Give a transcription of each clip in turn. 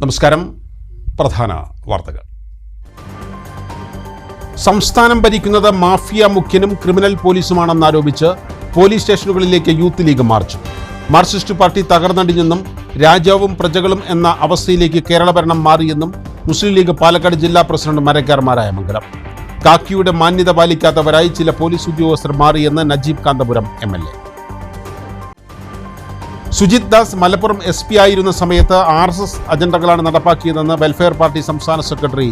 നമസ്കാരം. പ്രധാന വാർത്തകൾ. സംസ്ഥാനം ഭരിക്കുന്നത് മാഫിയ മുഖ്യനും ക്രിമിനൽ പോലീസുമാണെന്നാരോപിച്ച് പോലീസ് സ്റ്റേഷനുകളിലേക്ക് youth league march. Marxist party തകർന്നടിഞ്ഞെന്നും രാജാവും പ്രജകളും എന്ന അവസ്ഥയിലേക്ക് കേരള ഭരണം മാറിയെന്നും മുസ്ലിം ലീഗ് പാലക്കാട് ജില്ലാ പ്രസിഡന്റ് മരക്കാർ മാരായമംഗലം. കാക്കിയുടെ മാന്യത പാലിക്കാത്തവരായി ചില പോലീസ് ഉദ്യോഗസ്ഥർ മാറിയെന്ന് നജീബ് കാന്തപുരം MLA. സുജിത് ദാസ് മലപ്പുറം SP ആയിരുന്ന സമയത്ത് RSS അജണ്ടകളാണ് നടപ്പാക്കിയതെന്ന് വെൽഫെയർ പാർട്ടി സംസ്ഥാന സെക്രട്ടറി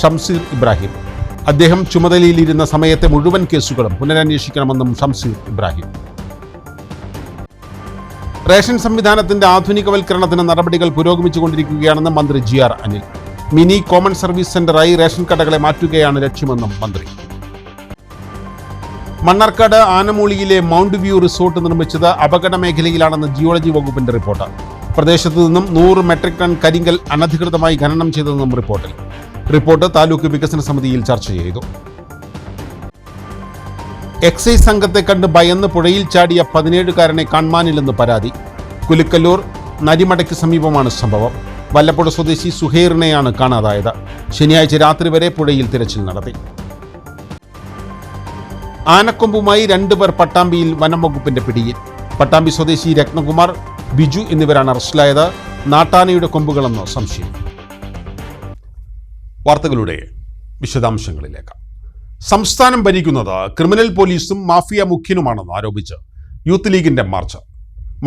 ഷംസീർ ഇബ്രാഹിം. അദ്ദേഹം ചുമതലയിലിരുന്ന സമയത്തെ മുഴുവൻ കേസുകളും പുനരന്വേഷിക്കണമെന്നും ഷംസീർ ഇബ്രാഹിം. റേഷൻ സംവിധാനത്തിന്റെ ആധുനികവൽക്കരണത്തിന് നടപടികൾ പുരോഗമിച്ചുകൊണ്ടിരിക്കുകയാണെന്ന് മന്ത്രി GR Anil. Mini common service സെന്ററായി റേഷൻ കടകളെ മാറ്റുകയാണ് ലക്ഷ്യമെന്നും മന്ത്രി. മണ്ണാർക്കാട് ആനമൂളിയിലെ മൗണ്ട് വ്യൂ റിസോർട്ട് നിർമ്മിച്ചത് അപകട മേഖലയിലാണെന്ന് ജിയോളജി വകുപ്പിന്റെ റിപ്പോർട്ട്. പ്രദേശത്തു നിന്നും 100 മെട്രിക് ടൺ കരിങ്കൽ അനധികൃതമായി ഖനനം ചെയ്തതെന്നും റിപ്പോർട്ട് താലൂക്ക് വികസന സമിതിയിൽ ചർച്ച ചെയ്തു. എക്സൈസ് സംഘത്തെ കണ്ട് ഭയന്ന് പുഴയിൽ ചാടിയ 17-കാരനെ കാണാനില്ലെന്ന് പരാതി. കുലുക്കല്ലൂർ നരിമടയ്ക്ക് സമീപമാണ് സംഭവം. വല്ലപ്പുഴ സ്വദേശി സുഹൈറിനെയാണ് കാണാതായത്. ശനിയാഴ്ച രാത്രി വരെ പുഴയിൽ തിരച്ചിൽ നടത്തി. ആനക്കൊമ്പുമായി 2 പേർ പട്ടാമ്പിയിൽ വനം വകുപ്പിന്റെ പിടിയിൽ. പട്ടാമ്പി സ്വദേശി രത്നകുമാർ, ബിജു എന്നിവരാണ് അറസ്റ്റിലായത്. നാട്ടാനയുടെ കൊമ്പുകളെന്ന് സംശയം. വാർത്തകളുടെ വിശദാംശങ്ങളിലേക്ക്. സംസ്ഥാനം ഭരിക്കുന്നത് ക്രിമിനൽ പോലീസും മാഫിയ മുഖ്യനുമാണെന്ന് ആരോപിച്ച് യൂത്ത് ലീഗിന്റെ മാർച്ച്.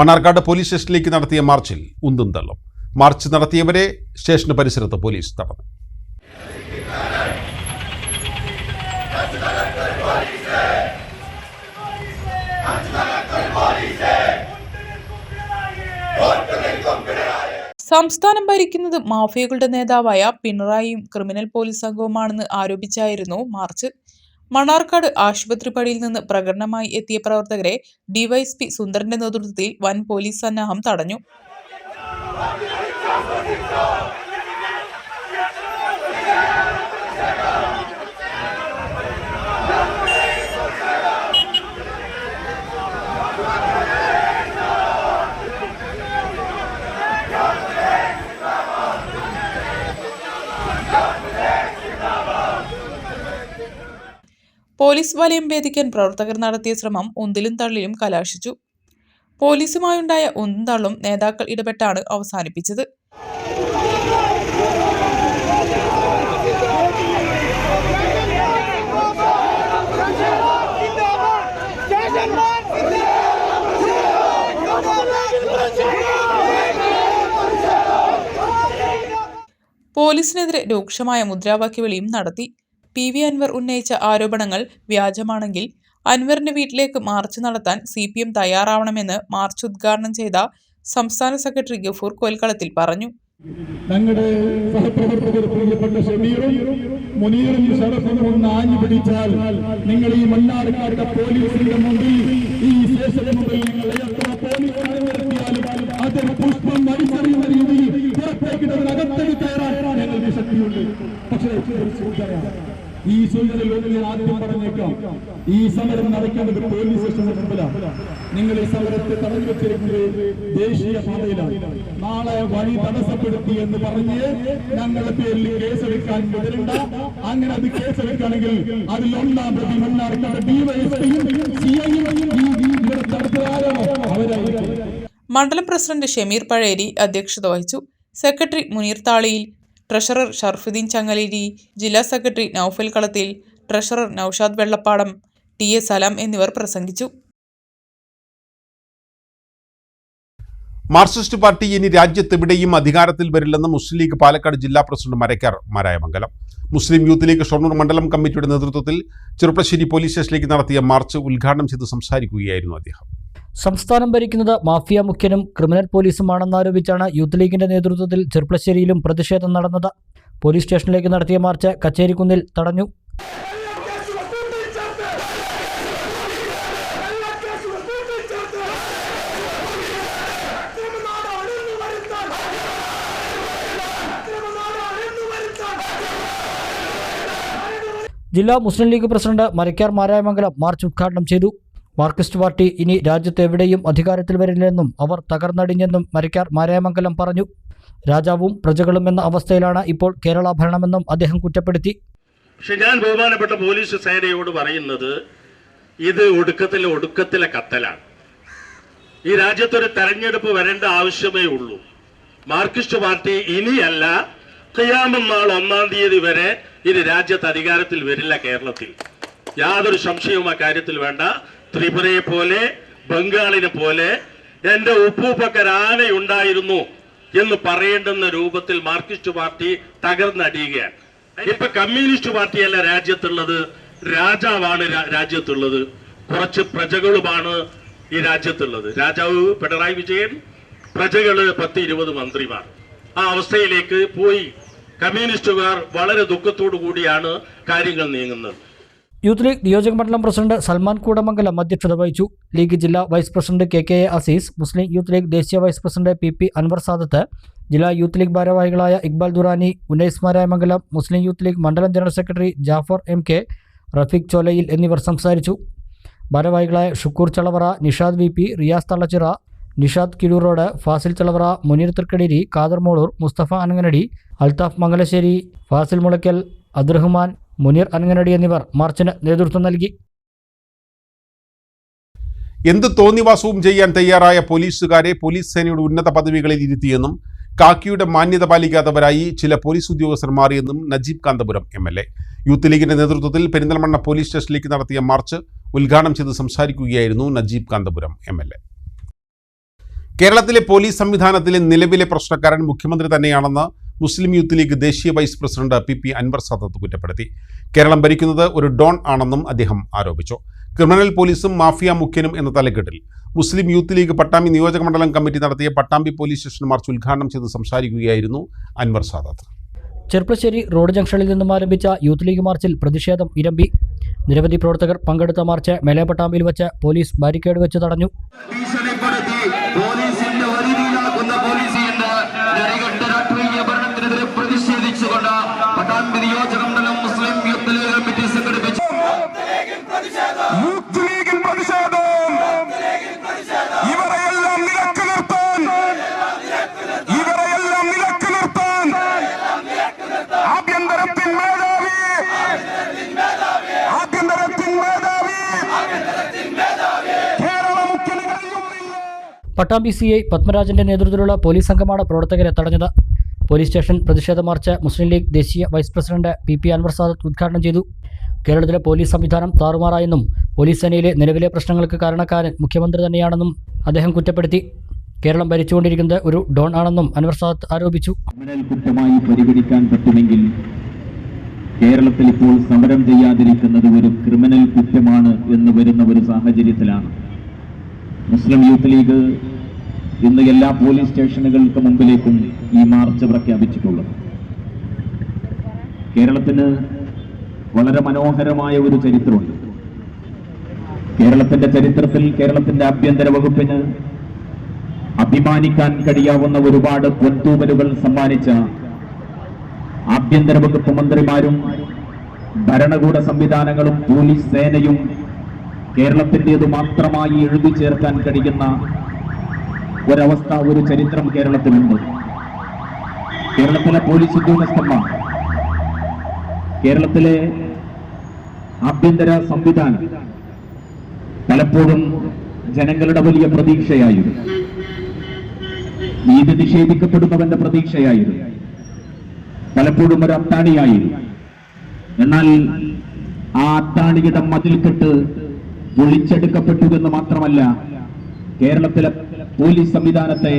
മണ്ണാർക്കാട് പോലീസ് സ്റ്റേഷനിലേക്ക് നടത്തിയ മാർച്ചിൽ ഉന്തും തള്ളും. മാർച്ച് നടത്തിയവരെ സ്റ്റേഷന് പരിസരത്ത് പോലീസ് തടഞ്ഞു. സംസ്ഥാനം ഭരിക്കുന്നത് മാഫിയകളുടെ നേതാവായ പിണറായിയും ക്രിമിനൽ പോലീസ് സംഘവുമാണെന്ന് ആരോപിച്ചായിരുന്നു മാർച്ച്. മണ്ണാർക്കാട് ആശുപത്രിപ്പടിയിൽ നിന്ന് പ്രകടനമായി എത്തിയ പ്രവർത്തകരെ ഡിവൈഎസ്പി സുന്ദരന്റെ നേതൃത്വത്തിൽ വൻ പോലീസ് സന്നാഹം തടഞ്ഞു. പോലീസ് വലയം ഭേദിക്കാൻ പ്രവർത്തകർ നടത്തിയ ശ്രമം ഉന്തിലും തള്ളിലും കലാശിച്ചു. പോലീസുമായുണ്ടായ ഉന്തും തള്ളും നേതാക്കൾ ഇടപെട്ടാണ് അവസാനിപ്പിച്ചത്. പോലീസിനെതിരെ രൂക്ഷമായ മുദ്രാവാക്യ വിളിയും നടത്തി. PV അൻവർ ഉന്നയിച്ച ആരോപണങ്ങൾ വ്യാജമാണെങ്കിൽ അൻവറിന്റെ വീട്ടിലേക്ക് മാർച്ച് നടത്താൻ CPM തയ്യാറാവണമെന്ന് മാർച്ച് ഉദ്ഘാടനം ചെയ്ത സംസ്ഥാന സെക്രട്ടറി ഗഫൂർ കോൽക്കളത്തിൽ പറഞ്ഞു. ഞങ്ങളുടെ സഹപ്രവർത്തകർ പ്രിയപ്പെട്ട ഷമീറും മുനീറും ഷറഫും ആഞ്ഞു പിടിച്ചാൽ നിങ്ങൾ ഈ മണ്ണാർക്കാട് പോലീസിന്റെ മുമ്പിൽ, ഈ സ്റ്റേഷന് മുമ്പിൽ നിങ്ങൾ എത്ര പോലീസ് നിർത്തിയാലും അതിന് പുഷ്പം വലിച്ചെറിയുന്ന രീതിയിൽ പുറത്തേക്കിട്ടതിനകത്തേക്ക് കയറാൻ ഞങ്ങൾക്ക് ശക്തിയുണ്ട്. പക്ഷേ ഈ സൂചനയിൽ ആദ്യം പറഞ്ഞേക്കാം, ഈ സമരം നടക്കേണ്ടത് പോലീസ് സ്റ്റേഷന് മുമ്പിലാണ്. നിങ്ങൾ ഈ സമരത്തെ തടഞ്ഞു വെച്ചിരിക്കുന്നത് ദേശീയ പാതയിലാണ്. നാളെ വഴി തടസ്സപ്പെടുത്തി എന്ന് പറഞ്ഞ് ഞങ്ങളുടെ പേരിൽ കേസെടുക്കാൻ മുതിരണ്ട. അങ്ങനെ അത് കേസെടുക്കുകയാണെങ്കിൽ അതിൽ 1-ാം പ്രതി മണ്ണാർക്കാട് ഡിവൈഎസ്പിയും അവരായിരിക്കും. മണ്ഡലം പ്രസിഡന്റ് ഷമീർ പഴേരി അധ്യക്ഷത വഹിച്ചു. സെക്രട്ടറി മുനീർ താളിയിൽ, ട്രഷറർ ഷർഫുദ്ദീൻ ചങ്ങലേരി, ജില്ലാ സെക്രട്ടറി നൌഫൽ കളത്തിൽ, ട്രഷറർ നൌഷാദ് വെള്ളപ്പാടം, TS സലാം എന്നിവർ പ്രസംഗിച്ചു. മാർക്സിസ്റ്റ് പാർട്ടി ഇനി രാജ്യത്തെവിടെയും അധികാരത്തിൽ വരില്ലെന്ന് മുസ്ലിം ലീഗ് പാലക്കാട് ജില്ലാ president Marakkar Marayamangalam. Muslim youth league Shoranur മണ്ഡലം കമ്മിറ്റിയുടെ നേതൃത്വത്തിൽ ചെറുപ്പശ്ശേരി പോലീസ് സ്റ്റേഷനിലേക്ക് നടത്തിയ മാർച്ച് ഉദ്ഘാടനം ചെയ്ത് സംസാരിക്കുകയായിരുന്നു അദ്ദേഹം. സംസ്ഥാനം ഭരിക്കുന്നത് മാഫിയ മുഖ്യനും ക്രിമിനൽ പോലീസുമാണെന്നാരോപിച്ചാണ് യൂത്ത് ലീഗിന്റെ നേതൃത്വത്തിൽ ചെറുപ്പശ്ശേരിയിലും പ്രതിഷേധം നടന്നത്. പോലീസ് സ്റ്റേഷനിലേക്ക് നടത്തിയ മാർച്ച് കച്ചേരിക്കുന്നിൽ തടഞ്ഞു. ജില്ലാ Muslim league president Marakkar Marayamangalam march ഉദ്ഘാടനം ചെയ്തു. മാർക്സിസ്റ്റ് പാർട്ടി ഇനി രാജ്യത്ത് എവിടെയും അധികാരത്തിൽ വരില്ലെന്നും അവർ തകർന്നടിഞ്ഞെന്നും മരക്കാർ മാരായമംഗലം പറഞ്ഞു. രാജാവും പ്രജകളും എന്ന അവസ്ഥയിലാണ് ഇപ്പോൾ കേരള ഭരണമെന്നും അദ്ദേഹം കുറ്റപ്പെടുത്തി. പക്ഷെ ഞാൻ ബഹുമാനപ്പെട്ട പോലീസ് സേനയോട് പറയുന്നത്, ഇത് ഒടുക്കത്തിലെ കത്തലാണ്. ഈ രാജ്യത്തൊരു തെരഞ്ഞെടുപ്പ് വരേണ്ട ആവശ്യമേ ഉള്ളൂ. മാർക്സിസ്റ്റ് പാർട്ടി ഇനിയല്ല, ഖിയാമത്ത് നാൾ 1-ാം തീയതി വരെ ഇത് രാജ്യത്ത് അധികാരത്തിൽ വരില്ല. കേരളത്തിൽ യാതൊരു സംശയവും ആ കാര്യത്തിൽ വേണ്ട. ത്രിപുരയെ പോലെ, ബംഗാളിനെ പോലെ എന്റെ ഉപ്പൂപ്പക്കരാനയുണ്ടായിരുന്നു എന്ന് പറയേണ്ടുന്ന രൂപത്തിൽ മാർക്സിസ്റ്റ് പാർട്ടി തകർന്നടിയുകയാണ്. ഇപ്പൊ കമ്മ്യൂണിസ്റ്റ് പാർട്ടിയല്ല രാജ്യത്തുള്ളത്, രാജാവാണ് രാജ്യത്തുള്ളത്, കുറച്ച് പ്രജകളുമാണ് ഈ രാജ്യത്തുള്ളത്. രാജാവ് പിണറായി വിജയൻ, പ്രജകള് 10-20 മന്ത്രിമാർ. ആ അവസ്ഥയിലേക്ക് പോയി. കമ്മ്യൂണിസ്റ്റുകാർ വളരെ ദുഃഖത്തോടു കൂടിയാണ് കാര്യങ്ങൾ നീങ്ങുന്നത്. യൂത്ത് ലീഗ് നിയോജക മണ്ഡലം പ്രസിഡന്റ് സൽമാൻ കൂടമംഗലം അധ്യക്ഷത വഹിച്ചു. ലീഗ് ജില്ലാ vice president K Azeez, Muslim youth league ദേശീയ vice president P Anwar Sadath, ജില്ലാ യൂത്ത് ലീഗ് ഭാരവാഹികളായ Iqbal Durrani, Unais Marayamangalam, Muslim youth league മണ്ഡലം general secretary Jafar MK, Rafeeq Cholayil എന്നിവർ സംസാരിച്ചു. ഭാരവാഹികളായ ഷുക്കൂർ ചളവറ, നിഷാദ് VP, റിയാസ് തള്ളച്ചിറ, നിഷാദ് കിഴൂറോഡ്, ഫാസിൽ ചളവറ, മുനീർ തൃക്കടേരി, ഖാദർ മോളൂർ, മുസ്തഫ അനങ്ങനടി, അൽത്താഫ് മംഗലശ്ശേരി, ഫാസിൽ മുളയ്ക്കൽ, അബ്ദുറഹ്മാൻ, മുനീർ അനങ്ങനടി എന്നിവർ മാർച്ചിന് നേതൃത്വം നൽകി. എന്ത് തോന്നിവാസവും ചെയ്യാൻ തയ്യാറായ പോലീസുകാരെ പോലീസ് സേനയുടെ ഉന്നത പദവികളിൽ ഇരുത്തിയെന്നും കാക്കിയുടെ മാന്യത പാലിക്കാത്തവരായി ചില പോലീസ് ഉദ്യോഗസ്ഥർ മാറിയെന്നും നജീബ് കാന്തപുരം MLA യൂത്ത് ലീഗിന്റെ നേതൃത്വത്തിൽ പെരിന്തൽമണ്ണ പോലീസ് സ്റ്റേഷനിലേക്ക് നടത്തിയ മാർച്ച് ഉദ്ഘാടനം ചെയ്ത് സംസാരിക്കുകയായിരുന്നു നജീബ് കാന്തപുരം MLA. കേരളത്തിലെ പോലീസ് സംവിധാനത്തിലെ നിലവിലെ പ്രശ്നക്കാരൻ മുഖ്യമന്ത്രി തന്നെയാണെന്ന് മുസ്ലിം യൂത്ത് ലീഗ് ദേശീയ vice president P Anwar Sadath കുറ്റപ്പെടുത്തി. കേരളം ഭരിക്കുന്നത് ഒരു ഡോൺ ആണെന്നും അദ്ദേഹം ആരോപിച്ചു. ക്രിമിനൽ പോലീസും മാഫിയ മുഖ്യനും എന്ന തലക്കെട്ടിൽ മുസ്ലിം യൂത്ത് ലീഗ് പട്ടാമ്പി നിയോജക മണ്ഡലം കമ്മിറ്റി നടത്തിയ പട്ടാമ്പി പോലീസ് സ്റ്റേഷൻ മാർച്ച് ഉദ്ഘാടനം ചെയ്ത് സംസാരിക്കുകയായിരുന്നു അൻവർ സാദത്ത്. ചെർപ്പശ്ശേരി റോഡ് ജംഗ്ഷനിൽ നിന്നും ആരംഭിച്ച യൂത്ത് ലീഗ് മാർച്ചിൽ പ്രതിഷേധം ഇരമ്പി. നിരവധി പ്രവർത്തകർ പങ്കെടുത്ത മാർച്ച് മേലെ പട്ടാമ്പിയിൽ വെച്ച് പോലീസ് ബാരിക്കേഡ് വെച്ച് തടഞ്ഞു. പ്രതിഷേധിച്ചുകൊണ്ട് പട്ടാമ്പി നിയോജക മണ്ഡലം മുസ്ലിം യൂത്ത് ലീഗ് കമ്മിറ്റി സംഘടിപ്പിച്ചു യൂത്ത് ലീഗിൽ പ്രതിഷേധം. ഇവരെയെല്ലാം നിലക്ക് നിർത്താൻ ആഭ്യന്തരത്തിൻ മേധാവി കേരള മുഖ്യമന്ത്രി പട്ടാമ്പി CI പത്മരാജന്റെ നേതൃത്വത്തിലുള്ള പോലീസ് സംഘമാണ് പ്രവർത്തകരെ തടഞ്ഞത്. പോലീസ് സ്റ്റേഷൻ പ്രതിഷേധ മാർച്ച് മുസ്ലിം ലീഗ് ദേശീയ vice president P Anwar Sadath ഉദ്ഘാടനം ചെയ്തു. കേരളത്തിലെ പോലീസ് സംവിധാനം താറുമാറായെന്നും പോലീസ് സേനയിലെ നിലവിലെ പ്രശ്നങ്ങൾക്ക് കാരണക്കാരൻ മുഖ്യമന്ത്രി തന്നെയാണെന്നും അദ്ദേഹം കുറ്റപ്പെടുത്തി. കേരളം ഭരിച്ചുകൊണ്ടിരിക്കുന്നത് ഒരു ഡോൺ ആണെന്നും അൻവർ സാദത്ത് ആരോപിച്ചു. ക്രിമിനൽ കുറ്റമായി പരിഗണിക്കാൻ പറ്റുമെങ്കിൽ കേരളത്തിൽ ഇപ്പോൾ സമരം ചെയ്യാതിരിക്കുന്നത് ഒരു ക്രിമിനൽ കുറ്റമാണ് എന്ന് വരുന്ന ഒരു സാഹചര്യത്തിലാണ് മുസ്ലിം യൂത്ത് ലീഗ് ഇന്ന് എല്ലാ പോലീസ് സ്റ്റേഷനുകൾക്ക് മുമ്പിലേക്കും ഈ മാർച്ച് പ്രഖ്യാപിച്ചിട്ടുള്ളത്. കേരളത്തിന് വളരെ മനോഹരമായ ഒരു ചരിത്രമുണ്ട്. കേരളത്തിന്റെ ചരിത്രത്തിൽ കേരളത്തിന്റെ ആഭ്യന്തര വകുപ്പിന് അഭിമാനിക്കാൻ കഴിയാവുന്ന ഒരുപാട് പൊൻതൂവലുകൾ സമ്മാനിച്ച ആഭ്യന്തര വകുപ്പ് മന്ത്രിമാരും ഭരണകൂട സംവിധാനങ്ങളും പോലീസ് സേനയും കേരളത്തിൻ്റെത് മാത്രമായി എഴുതി ചേർക്കാൻ കഴിയുന്ന ഒരവസ്ഥ, ഒരു ചരിത്രം കേരളത്തിലുണ്ട്. കേരളത്തിലെ പോലീസ് ഉദ്യോഗസ്ഥന്മാർ, കേരളത്തിലെ ആഭ്യന്തര സംവിധാനം പലപ്പോഴും ജനങ്ങളുടെ വലിയ പ്രതീക്ഷയായിരുന്നു. നീതി നിഷേധിക്കപ്പെടുന്നവന്റെ പ്രതീക്ഷയായിരുന്നു. പലപ്പോഴും ഒരു അത്താണിയായിരുന്നു. എന്നാൽ ആ അത്താണിയുടെ മതിൽക്കെട്ട് പൊളിച്ചെടുക്കപ്പെട്ടു എന്ന് മാത്രമല്ല, കേരളത്തിലെ പോലീസ് സംവിധാനത്തെ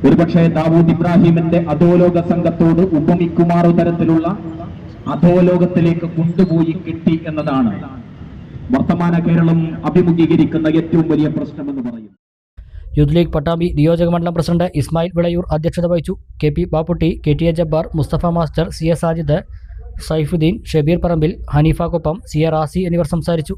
ഒരുപക്ഷെ ദാവൂദ് ഇബ്രാഹിമിന്റെ അധോലോക സംഘത്തോട് ഉപമിക്കുമാറു തരത്തിലുള്ള അധോലോകത്തിലേക്ക് കൊണ്ടുപോയി കിട്ടി എന്നതാണ് വർത്തമാന കേരളം അഭിമുഖീകരിക്കുന്ന ഏറ്റവും വലിയ പ്രശ്നമെന്ന് പറയുന്നു. യൂത്ത് ലീഗ് പട്ടാമ്പി നിയോജക മണ്ഡലം പ്രസിഡന്റ് ഇസ്മായിൽ വിളയൂർ അധ്യക്ഷത വഹിച്ചു. KP Bapputty, KTA Jabbar, Musthafa master, CA Sajid, Saifuddin, Shabeer Parambil, Haneefa Koppam, CA Razi എന്നിവർ സംസാരിച്ചു.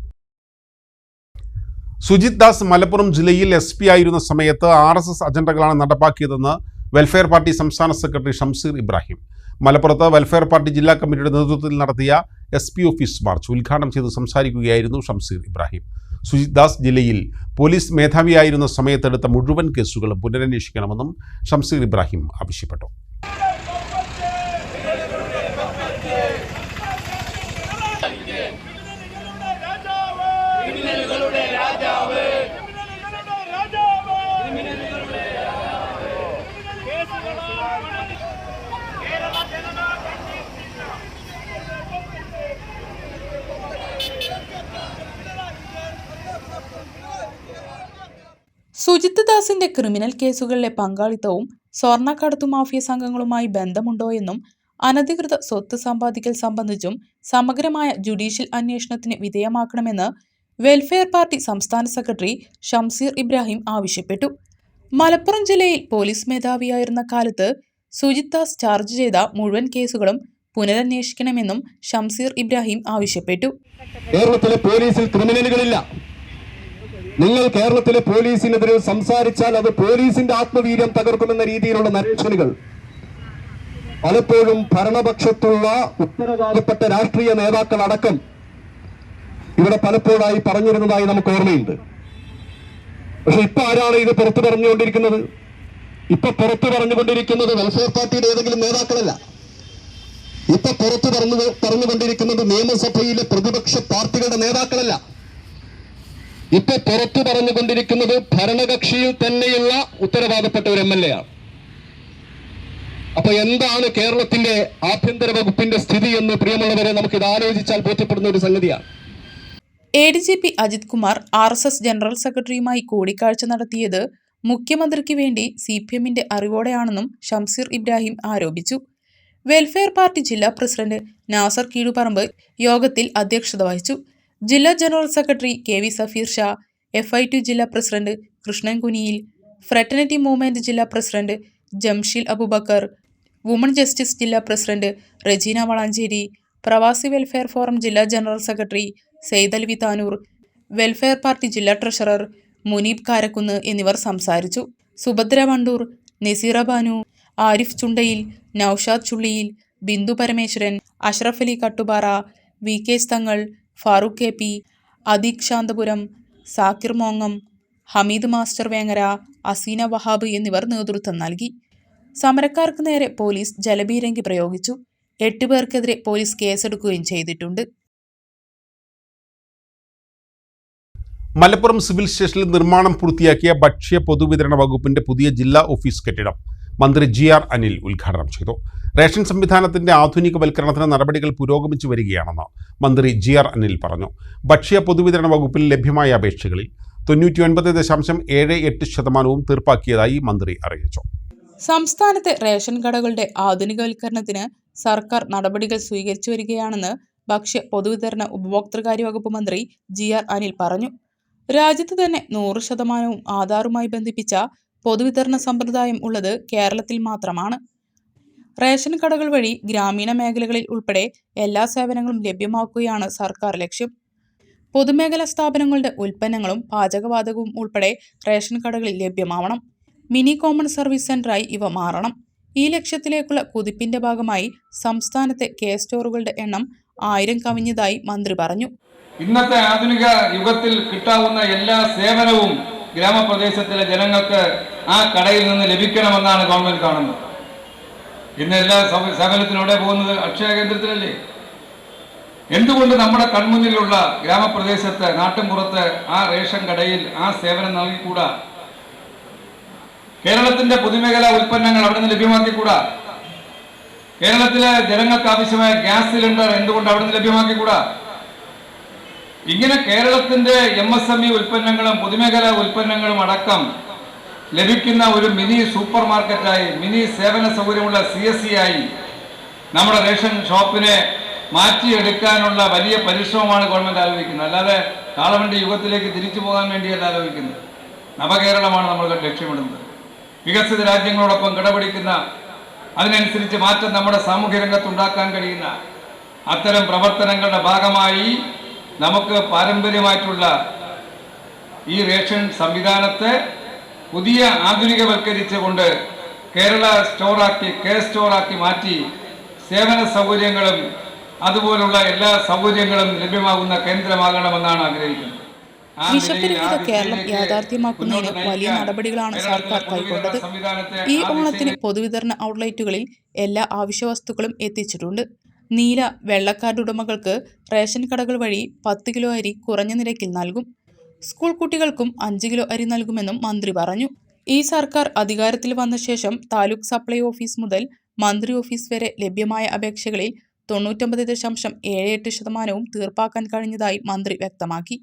സുജിത് ദാസ് മലപ്പുറം ജില്ലയിൽ SP ആയിരുന്ന സമയത്ത് RSS അജണ്ടകളാണ് നടപ്പാക്കിയതെന്ന് വെൽഫെയർ പാർട്ടി സംസ്ഥാന സെക്രട്ടറി ഷംസീർ ഇബ്രാഹിം മലപ്പുറത്ത് വെൽഫെയർ പാർട്ടി ജില്ലാ കമ്മിറ്റിയുടെ നേതൃത്വത്തിൽ നടത്തിയ SP ഓഫീസ് മാർച്ച് ഉദ്ഘാടനം ചെയ്ത് സംസാരിക്കുകയായിരുന്നു ഷംസീർ ഇബ്രാഹിം. സുജിത് ദാസ് ജില്ലയിൽ പോലീസ് മേധാവിയായിരുന്ന സമയത്തെടുത്ത മുഴുവൻ കേസുകളും പുനരന്വേഷിക്കണമെന്നും ഷംസീർ ഇബ്രാഹിം ആവശ്യപ്പെട്ടു. സുജിത് ദാസിന്റെ ക്രിമിനൽ കേസുകളിലെ പങ്കാളിത്തവും സ്വർണ്ണക്കടത്തു മാഫിയ സംഘങ്ങളുമായി ബന്ധമുണ്ടോയെന്നും അനധികൃത സ്വത്ത് സമ്പാദിക്കൽ സംബന്ധിച്ചും സമഗ്രമായ ജുഡീഷ്യൽ അന്വേഷണത്തിന് വിധേയമാക്കണമെന്ന് വെൽഫെയർ പാർട്ടി സംസ്ഥാന സെക്രട്ടറി ഷംസീർ ഇബ്രാഹിം ആവശ്യപ്പെട്ടു. മലപ്പുറം ജില്ലയിൽ പോലീസ് മേധാവിയായിരുന്ന കാലത്ത് സുജിത് ദാസ് ചാർജ് ചെയ്ത മുഴുവൻ കേസുകളും പുനരന്വേഷിക്കണമെന്നും ഷംസീർ ഇബ്രാഹിം ആവശ്യപ്പെട്ടു. കേരളത്തിലെ പോലീസിൽ ക്രിമിനലുകളില്ല. നിങ്ങൾ കേരളത്തിലെ പോലീസിനെതിരെ സംസാരിച്ചാൽ അത് പോലീസിന്റെ ആത്മവീര്യം തകർക്കുമെന്ന രീതിയിലുള്ള നരേഷനുകൾ പലപ്പോഴും ഭരണപക്ഷത്തുള്ള ഉത്തരവാദപ്പെട്ട രാഷ്ട്രീയ നേതാക്കൾ അടക്കം ഇവിടെ പലപ്പോഴായി പറഞ്ഞിരുന്നതായി നമുക്ക് ഓർമ്മയുണ്ട്. പക്ഷെ ഇപ്പൊ ആരാണ് ഇത് പുറത്തു പറഞ്ഞുകൊണ്ടിരിക്കുന്നത്? ഇപ്പൊ പുറത്തു പറഞ്ഞുകൊണ്ടിരിക്കുന്നത് വെൽഫെയർ പാർട്ടിയുടെ ഏതെങ്കിലും നേതാക്കളല്ല. ഇപ്പൊ പുറത്തു പറഞ്ഞുകൊണ്ടിരിക്കുന്നത് നിയമസഭയിലെ പ്രതിപക്ഷ പാർട്ടികളുടെ നേതാക്കളല്ല. ഇപ്പൊ പുറത്തു പറഞ്ഞുകൊണ്ടിരിക്കുന്നത് ഭരണകക്ഷിയിൽ തന്നെയുള്ള ഉത്തരവാദപ്പെട്ട ഒരു MLA ആണ്. അപ്പൊ എന്താണ് കേരളത്തിന്റെ ആഭ്യന്തര വകുപ്പിന്റെ സ്ഥിതി എന്ന് പ്രിയമുള്ളവരെ നമുക്കിത് ആലോചിച്ചാൽ ബോധ്യപ്പെടുന്ന ഒരു സംഗതിയാണ്. ADGP Ajith Kumar RSS general സെക്രട്ടറിയുമായി കൂടിക്കാഴ്ച നടത്തിയത് മുഖ്യമന്ത്രിക്ക് വേണ്ടി CPMന്റെ അറിവോടെയാണെന്നും ഷംസീർ ഇബ്രാഹിം ആരോപിച്ചു. വെൽഫെയർ പാർട്ടി ജില്ലാ പ്രസിഡന്റ് നാസർ കീഴുപറമ്പ് യോഗത്തിൽ അധ്യക്ഷത വഹിച്ചു. ജില്ലാ general secretary KV Safeer Shah, FI2 ജില്ലാ president Krishnan Kuniyil, fraternity movement ജില്ലാ president Jamsheel Abubacker, woman justice ജില്ലാ president Rejeena Valanchery, Pravasi welfare forum ജില്ലാ general secretary Syed Alvi Tanur, welfare party ജില്ലാ ട്രഷറർ മുനീബ് കാരക്കുന്ന് എന്നിവർ സംസാരിച്ചു. സുഭദ്ര വണ്ടൂർ, നസീറ ബാനു, ആരിഫ് ചുണ്ടയിൽ, നൌഷാദ് ചുള്ളിയിൽ, ബിന്ദു പരമേശ്വരൻ, അഷ്റഫ് അലി കട്ടുപാറ, VK തങ്ങൾ, ഫാറൂഖ് KP, അദീഖ് ശാന്തപുരം, സാക്കിർ മോങ്ങം, ഹമീദ് മാസ്റ്റർ വേങ്ങര, അസീന വഹാബ് എന്നിവർ നേതൃത്വം നൽകി. സമരക്കാർക്ക് നേരെ പോലീസ് ജലപീരങ്കി പ്രയോഗിച്ചു. 8 പേർക്കെതിരെ പോലീസ് കേസെടുക്കുകയും ചെയ്തിട്ടുണ്ട്. മലപ്പുറം സിവിൽ സ്റ്റേഷനിൽ നിർമ്മാണം പൂർത്തിയാക്കിയ ഭക്ഷ്യ പൊതുവിതരണ വകുപ്പിന്റെ പുതിയ ജില്ലാ ഓഫീസ് കെട്ടിടം മന്ത്രി GR അനിൽ ഉദ്ഘാടനം ചെയ്തു. റേഷൻ സംവിധാനത്തിന്റെ ആധുനികവൽക്കരണത്തിന് നടപടികൾ പുരോഗമിച്ചു വരികയാണെന്ന് മന്ത്രി GR അനിൽ പറഞ്ഞു. ഭക്ഷ്യ പൊതുവിതരണ വകുപ്പിൽ ലഭ്യമായ അപേക്ഷകളിൽ 99.78% തീർപ്പാക്കിയതായി മന്ത്രി അറിയിച്ചു. സംസ്ഥാനത്തെ റേഷൻ കടകളുടെ ആധുനികവൽക്കരണത്തിന് സർക്കാർ നടപടികൾ സ്വീകരിച്ചു വരികയാണെന്ന് ഭക്ഷ്യ പൊതുവിതരണ ഉപഭോക്തൃകാര്യ വകുപ്പ് മന്ത്രി GR അനിൽ പറഞ്ഞു. രാജ്യത്ത് തന്നെ 100% ആധാറുമായി ബന്ധിപ്പിച്ച പൊതുവിതരണ സമ്പ്രദായം ഉള്ളത് കേരളത്തിൽ മാത്രമാണ്. റേഷൻ കടകൾ വഴി ഗ്രാമീണ മേഖലകളിൽ ഉൾപ്പെടെ എല്ലാ സേവനങ്ങളും ലഭ്യമാക്കുകയാണ് സർക്കാർ ലക്ഷ്യം. പൊതുമേഖലാ സ്ഥാപനങ്ങളുടെ ഉൽപ്പന്നങ്ങളും പാചകവാതകവും ഉൾപ്പെടെ റേഷൻ കടകളിൽ ലഭ്യമാവണം. മിനി കോമൺ സർവീസ് സെന്ററായി ഇവ മാറണം. ഈ ലക്ഷ്യത്തിലേക്കുള്ള കുതിപ്പിന്റെ ഭാഗമായി സംസ്ഥാനത്തെ സ്റ്റോറുകളുടെ എണ്ണം 1000 കവിഞ്ഞതായി മന്ത്രി പറഞ്ഞു. ഇന്നത്തെ ആധുനിക യുഗത്തിൽ കിട്ടാവുന്ന എല്ലാ സേവനവും ഗ്രാമപ്രദേശത്തിലെ ജനങ്ങൾക്ക് ആ കടയിൽ നിന്ന് ലഭിക്കണമെന്നാണ് ഗവൺമെന്റ് കാണുന്നത്. ഇന്ന് എല്ലാ സേവനത്തിനൂടെ പോകുന്നത് അക്ഷയ കേന്ദ്രത്തിലല്ലേ? എന്തുകൊണ്ട് നമ്മുടെ കൺമുന്നിലുള്ള ഗ്രാമപ്രദേശത്ത് നാട്ടിൻപുറത്ത് ആ റേഷൻ കടയിൽ ആ സേവനം നൽകിക്കൂടാ? കേരളത്തിന്റെ പൊതുമേഖലാ ഉൽപ്പന്നങ്ങൾ അവിടെ നിന്ന് ലഭ്യമാക്കിക്കൂടാ? കേരളത്തിലെ ജനങ്ങൾക്ക് ആവശ്യമായ ഗ്യാസ് സിലിണ്ടർ എന്തുകൊണ്ട് അവിടെ നിന്ന് ലഭ്യമാക്കിക്കൂടാ? ഇങ്ങനെ കേരളത്തിന്റെ MSME ഉൽപ്പന്നങ്ങളും പൊതുമേഖലാ ഉൽപ്പന്നങ്ങളും അടക്കം ലഭിക്കുന്ന ഒരു മിനി സൂപ്പർ മാർക്കറ്റായി, മിനി സേവന സൗകര്യമുള്ള CSE ആയി നമ്മുടെ റേഷൻ ഷോപ്പിനെ മാറ്റിയെടുക്കാനുള്ള വലിയ പരിശ്രമമാണ് ഗവൺമെന്റ് ആലോചിക്കുന്നത്. അല്ലാതെ കാളവണ്ടി യുഗത്തിലേക്ക് തിരിച്ചു പോകാൻ വേണ്ടിയല്ല ആലോചിക്കുന്നത്. നവകേരളമാണ് നമ്മൾ ലക്ഷ്യമിടുന്നത്. വികസിത രാജ്യങ്ങളോടൊപ്പം കിടപിടിക്കുന്ന, അതിനനുസരിച്ച് മാറ്റം നമ്മുടെ സാമൂഹ്യ രംഗത്തുണ്ടാക്കാൻ കഴിയുന്ന അത്തരം പ്രവർത്തനങ്ങളുടെ ഭാഗമായി നമുക്ക് പാരമ്പര്യമായിട്ടുള്ള ഈ റേഷൻ സംവിധാനത്തെ പുതിയ ആധുനികവൽക്കരിച്ചുകൊണ്ട് കേരള സ്റ്റോറാക്കി, സ്റ്റോറാക്കി മാറ്റി സേവന സൗകര്യങ്ങളും അതുപോലുള്ള എല്ലാ സൗകര്യങ്ങളും ലഭ്യമാകുന്ന കേന്ദ്രമാകണമെന്നാണ് ആഗ്രഹിക്കുന്നത്. വിശപ്പുരഹിത കേരളം യാഥാർത്ഥ്യമാക്കുന്നതിന് വലിയ നടപടികളാണ് സർക്കാർ കൈക്കൊണ്ടത്. ഈ ഓണത്തിന് പൊതുവിതരണ ഔട്ട്ലെറ്റുകളിൽ എല്ലാ അവശ്യവസ്തുക്കളും എത്തിച്ചിട്ടുണ്ട്. നീല വെള്ളക്കാർഡ് ഉടമകൾക്ക് റേഷൻ കടകൾ വഴി 10 കിലോ അരി കുറഞ്ഞ നിരക്കിൽ നൽകും. സ്കൂൾ കുട്ടികൾക്കും 5 കിലോ അരി നൽകുമെന്നും മന്ത്രി പറഞ്ഞു. ഈ സർക്കാർ അധികാരത്തിൽ വന്ന ശേഷം താലൂക്ക് സപ്ലൈ ഓഫീസ് മുതൽ മന്ത്രി ഓഫീസ് വരെ ലഭ്യമായ അപേക്ഷകളിൽ 99.78% തീർപ്പാക്കാൻ കഴിഞ്ഞതായി മന്ത്രി വ്യക്തമാക്കി.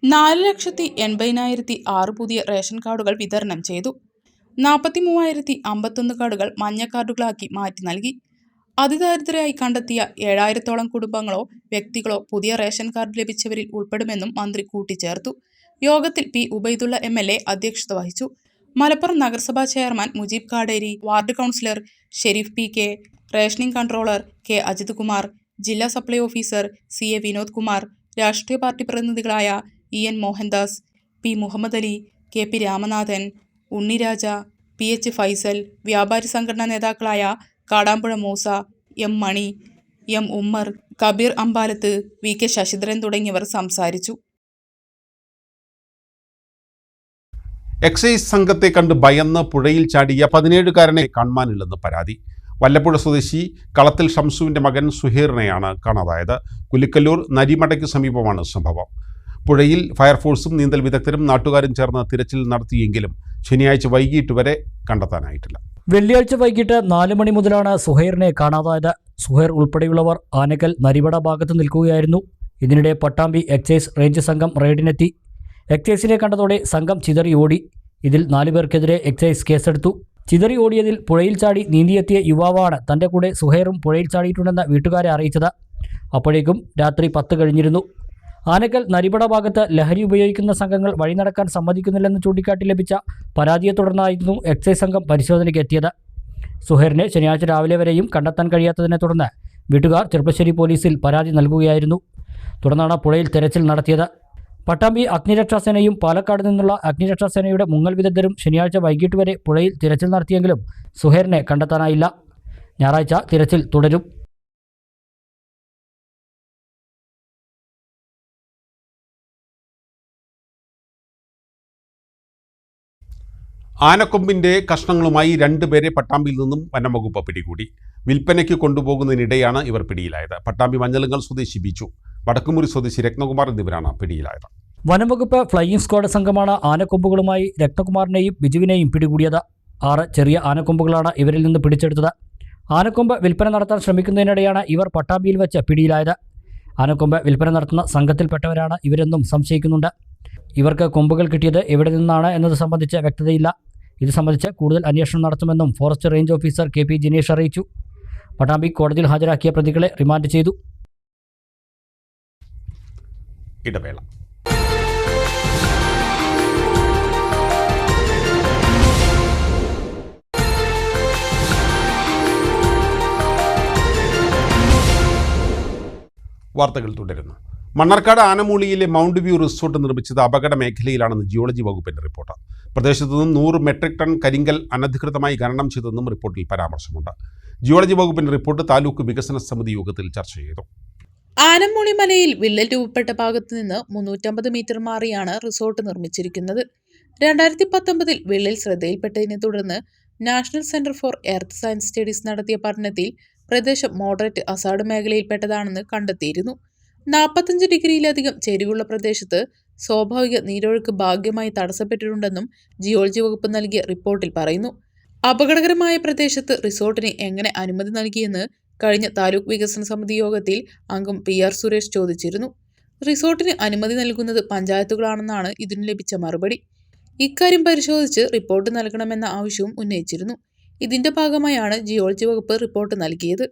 4,80,006 പുതിയ റേഷൻ കാർഡുകൾ വിതരണം ചെയ്തു. 43,051 കാർഡുകൾ മഞ്ഞ കാർഡുകളാക്കി മാറ്റി നൽകി. അതിദാരിദ്ര്യരായി കണ്ടെത്തിയ 7,000-ഓളം കുടുംബങ്ങളോ വ്യക്തികളോ പുതിയ റേഷൻ കാർഡ് ലഭിച്ചവരിൽ ഉൾപ്പെടുമെന്നും മന്ത്രി കൂട്ടിച്ചേർത്തു. യോഗത്തിൽ പി. ഉബൈദുള്ള MLA അധ്യക്ഷത വഹിച്ചു. മലപ്പുറം നഗരസഭാ chairman Mujeeb Kaderi, ward councillor Shareef PK, rationing controller K. Ajith Kumar, ജില്ലാ supply officer CA Vinod Kumar, രാഷ്ട്രീയ പാർട്ടി പ്രതിനിധികളായ EN Mohandas, P. Muhammad Ali, KP Ramanathan, Unniraja, PH Faisal, വ്യാപാരി സംഘടനാ നേതാക്കളായ കാടാമ്പുഴ മൂസ, M. മണി, M. ഉമ്മർ, കബീർ അമ്പാലത്ത്, VK ശശിധരൻ തുടങ്ങിയവർ സംസാരിച്ചു. എക്സൈസ് സംഘത്തെ കണ്ട് ഭയന്ന് പുഴയിൽ ചാടിയ 17-കാരനെ കാണാനില്ലെന്ന് പരാതി. വല്ലപ്പുഴ സ്വദേശി കളത്തിൽ ഷംസുവിൻ്റെ മകൻ സുഹൈറിനെയാണ് കാണാതായത്. കുലിക്കല്ലൂർ നരിമടയ്ക്ക് സമീപമാണ് സംഭവം. പുഴയിൽ ഫയർഫോഴ്സും നീന്തൽ വിദഗ്ധരും നാട്ടുകാരും ചേർന്ന് തിരച്ചിൽ നടത്തിയെങ്കിലും ശനിയാഴ്ച വൈകിട്ട് വരെ കണ്ടെത്താനായിട്ടില്ല. വെള്ളിയാഴ്ച വൈകിട്ട് 4 മണി മുതലാണ് സുഹൈറിനെ കാണാതായത്. സുഹൈർ ഉൾപ്പെടെയുള്ളവർ ആനക്കൽ നരിവട ഭാഗത്ത് നിൽക്കുകയായിരുന്നു. ഇതിനിടെ പട്ടാമ്പി എക്സൈസ് റേഞ്ച് സംഘം റെയ്ഡിനെത്തി. എക്സൈസിനെ കണ്ടതോടെ സംഘം ചിതറി ഓടി. ഇതിൽ 4 പേർക്കെതിരെ എക്സൈസ് കേസെടുത്തു. ചിതറി ഓടിയതിൽ പുഴയിൽ ചാടി നീന്തിയെത്തിയ യുവാവാണ് തൻ്റെ കൂടെ സുഹൈറും പുഴയിൽ ചാടിയിട്ടുണ്ടെന്ന് വീട്ടുകാരെ അറിയിച്ചത്. അപ്പോഴേക്കും രാത്രി 10 കഴിഞ്ഞിരുന്നു. ആനക്കൽ നരിവട ഭാഗത്ത് ലഹരി ഉപയോഗിക്കുന്ന സംഘങ്ങൾ വഴി നടക്കാൻ സമ്മതിക്കുന്നില്ലെന്ന് ചൂണ്ടിക്കാട്ടി ലഭിച്ച പരാതിയെ തുടർന്നായിരുന്നു എക്സൈസ് സംഘം പരിശോധനയ്ക്ക് എത്തിയത്. സുഹൈറിനെ ശനിയാഴ്ച രാവിലെ വരെയും കണ്ടെത്താൻ കഴിയാത്തതിനെ തുടർന്ന് വീട്ടുകാർ ചെറുപ്പശ്ശേരി പോലീസിൽ പരാതി നൽകുകയായിരുന്നു. തുടർന്നാണ് പുഴയിൽ തെരച്ചിൽ നടത്തിയത്. പട്ടാമ്പി അഗ്നിരക്ഷാസേനയും പാലക്കാട് നിന്നുള്ള അഗ്നിരക്ഷാസേനയുടെ മുങ്ങൽ വിദഗ്ധരും ശനിയാഴ്ച വൈകിട്ട് വരെ പുഴയിൽ തിരച്ചിൽ നടത്തിയെങ്കിലും സുഹൈറിനെ കണ്ടെത്താനായില്ല. ഞായറാഴ്ച തിരച്ചിൽ തുടരും. ആനക്കൊമ്പിൻ്റെ കഷ്ണങ്ങളുമായി 2 പേരെ പട്ടാമ്പിയിൽ നിന്നും വനംവകുപ്പ് പിടികൂടി. വിൽപ്പനയ്ക്ക് കൊണ്ടുപോകുന്നതിനിടെയാണ് ഇവർ പിടിയിലായത്. പട്ടാമ്പി മഞ്ഞളുങ്കൽ സ്വദേശി ബിജു, വടക്കുമുറി സ്വദേശി രത്നകുമാർ എന്നിവരാണ് പിടിയിലായത്. വനംവകുപ്പ് ഫ്ലൈയിംഗ് സ്ക്വാഡ് സംഘമാണ് ആനക്കൊമ്പുകളുമായി രത്നകുമാറിനെയും ബിജുവിനെയും പിടികൂടിയത്. 6 ചെറിയ ആനക്കൊമ്പുകളാണ് ഇവരിൽ നിന്ന് പിടിച്ചെടുത്തത്. ആനക്കൊമ്പ് വിൽപ്പന നടത്താൻ ശ്രമിക്കുന്നതിനിടെയാണ് ഇവർ പട്ടാമ്പിയിൽ വെച്ച് പിടിയിലായത്. ആനക്കൊമ്പ് വിൽപ്പന നടത്തുന്ന സംഘത്തിൽപ്പെട്ടവരാണ് ഇവരെന്നും സംശയിക്കുന്നുണ്ട്. ഇവർക്ക് കൊമ്പുകൾ കിട്ടിയത് എവിടെ നിന്നാണ് എന്നത് സംബന്ധിച്ച് വ്യക്തതയില്ല. ഇത് സംബന്ധിച്ച് കൂടുതൽ അന്വേഷണം നടത്തുമെന്നും forest range officer KP Jinesh അറിയിച്ചു. പട്ടാമ്പി കോടതിയിൽ ഹാജരാക്കിയ പ്രതികളെ റിമാൻഡ് ചെയ്തു. ഇടവേള. വാർത്തകൾ തുടരുന്നു. മണ്ണാർക്കാട് ആനമൂളിയിലെ മൗണ്ട് വ്യൂ റിസോർട്ട് നിർമ്മിച്ചത് അപകട മേഖലയിലാണെന്ന് ജിയോളജി വകുപ്പിന്റെ റിപ്പോർട്ട്. പ്രദേശത്തു നിന്നും 100 മെട്രിക് ടൺ കരിങ്കൽ അനധികൃതമായി ഖനനം ചെയ്തെന്നും റിപ്പോർട്ടിൽ പരാമർശമുണ്ട്. ജിയോളജി വകുപ്പിന്റെ റിപ്പോർട്ട് താലൂക്ക് വികസന സമിതി യോഗത്തിൽ ചർച്ച ചെയ്തു. ആനമൂളി മലയിൽ വിള്ളൽ രൂപപ്പെട്ട ഭാഗത്ത് നിന്ന് 350 മീറ്റർ മാറിയാണ് റിസോർട്ട് നിർമ്മിച്ചിരിക്കുന്നത്. 2019 വിള്ളൽ ശ്രദ്ധയിൽപ്പെട്ടതിനെ തുടർന്ന് national centre for earth science studies നടത്തിയ പഠനത്തിൽ പ്രദേശം മോഡറേറ്റ് അസാഡ് മേഖലയിൽപ്പെട്ടതാണെന്ന് കണ്ടെത്തിയിരുന്നു. 45 ഡിഗ്രിയിലധികം ചെരിവുള്ള പ്രദേശത്ത് സ്വാഭാവിക നീരൊഴുക്ക് ഭാഗികമായി തടസ്സപ്പെട്ടിട്ടുണ്ടെന്നും ജിയോളജി വകുപ്പ് നൽകിയ റിപ്പോർട്ടിൽ പറയുന്നു. അപകടകരമായ പ്രദേശത്ത് റിസോർട്ടിന് എങ്ങനെ അനുമതി നൽകിയെന്ന് കഴിഞ്ഞ താലൂക്ക് വികസന സമിതി യോഗത്തിൽ അംഗം PR സുരേഷ് ചോദിച്ചിരുന്നു. റിസോർട്ടിന് അനുമതി നൽകുന്നത് പഞ്ചായത്തുകളാണെന്നാണ് ഇതിനു ലഭിച്ച മറുപടി. ഇക്കാര്യം പരിശോധിച്ച് റിപ്പോർട്ട് നൽകണമെന്ന ആവശ്യവും ഉന്നയിച്ചിരുന്നു. ഇതിന്റെ ഭാഗമായാണ് ജിയോളജി വകുപ്പ് റിപ്പോർട്ട് നൽകിയത്.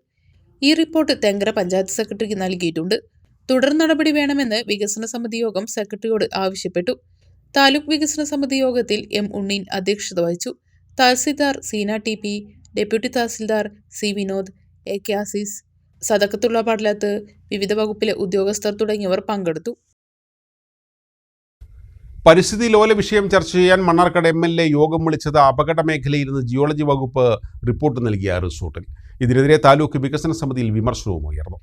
ഈ റിപ്പോർട്ട് തെങ്കര പഞ്ചായത്ത് സെക്രട്ടറിക്ക് നൽകിയിട്ടുണ്ട്. തുടർ നടപടി വേണമെന്ന് വികസന സമിതി യോഗം സെക്രട്ടറിയോട് ആവശ്യപ്പെട്ടു. താലൂക്ക് വികസന സമിതി യോഗത്തിൽ M. ഉണ്ണീൻ അധ്യക്ഷത വഹിച്ചു. Tahsildar Seena TP, deputy tahsildar C. Vinod, AK Azeez, Sadakkathulla Padalath, വിവിധ വകുപ്പിലെ ഉദ്യോഗസ്ഥർ തുടങ്ങിയവർ പങ്കെടുത്തു. പരിസ്ഥിതി ലോല വിഷയം ചർച്ച ചെയ്യാൻ മണ്ണാർക്കാട് MLA യോഗം വിളിച്ചത് അപകട മേഖലയിൽ നിന്ന് ജിയോളജി വകുപ്പ് റിപ്പോർട്ട് നൽകിയ റിസോർട്ടിൽ. ഇതിനെതിരെ താലൂക്ക് വികസന സമിതിയിൽ വിമർശനവും ഉയർന്നു.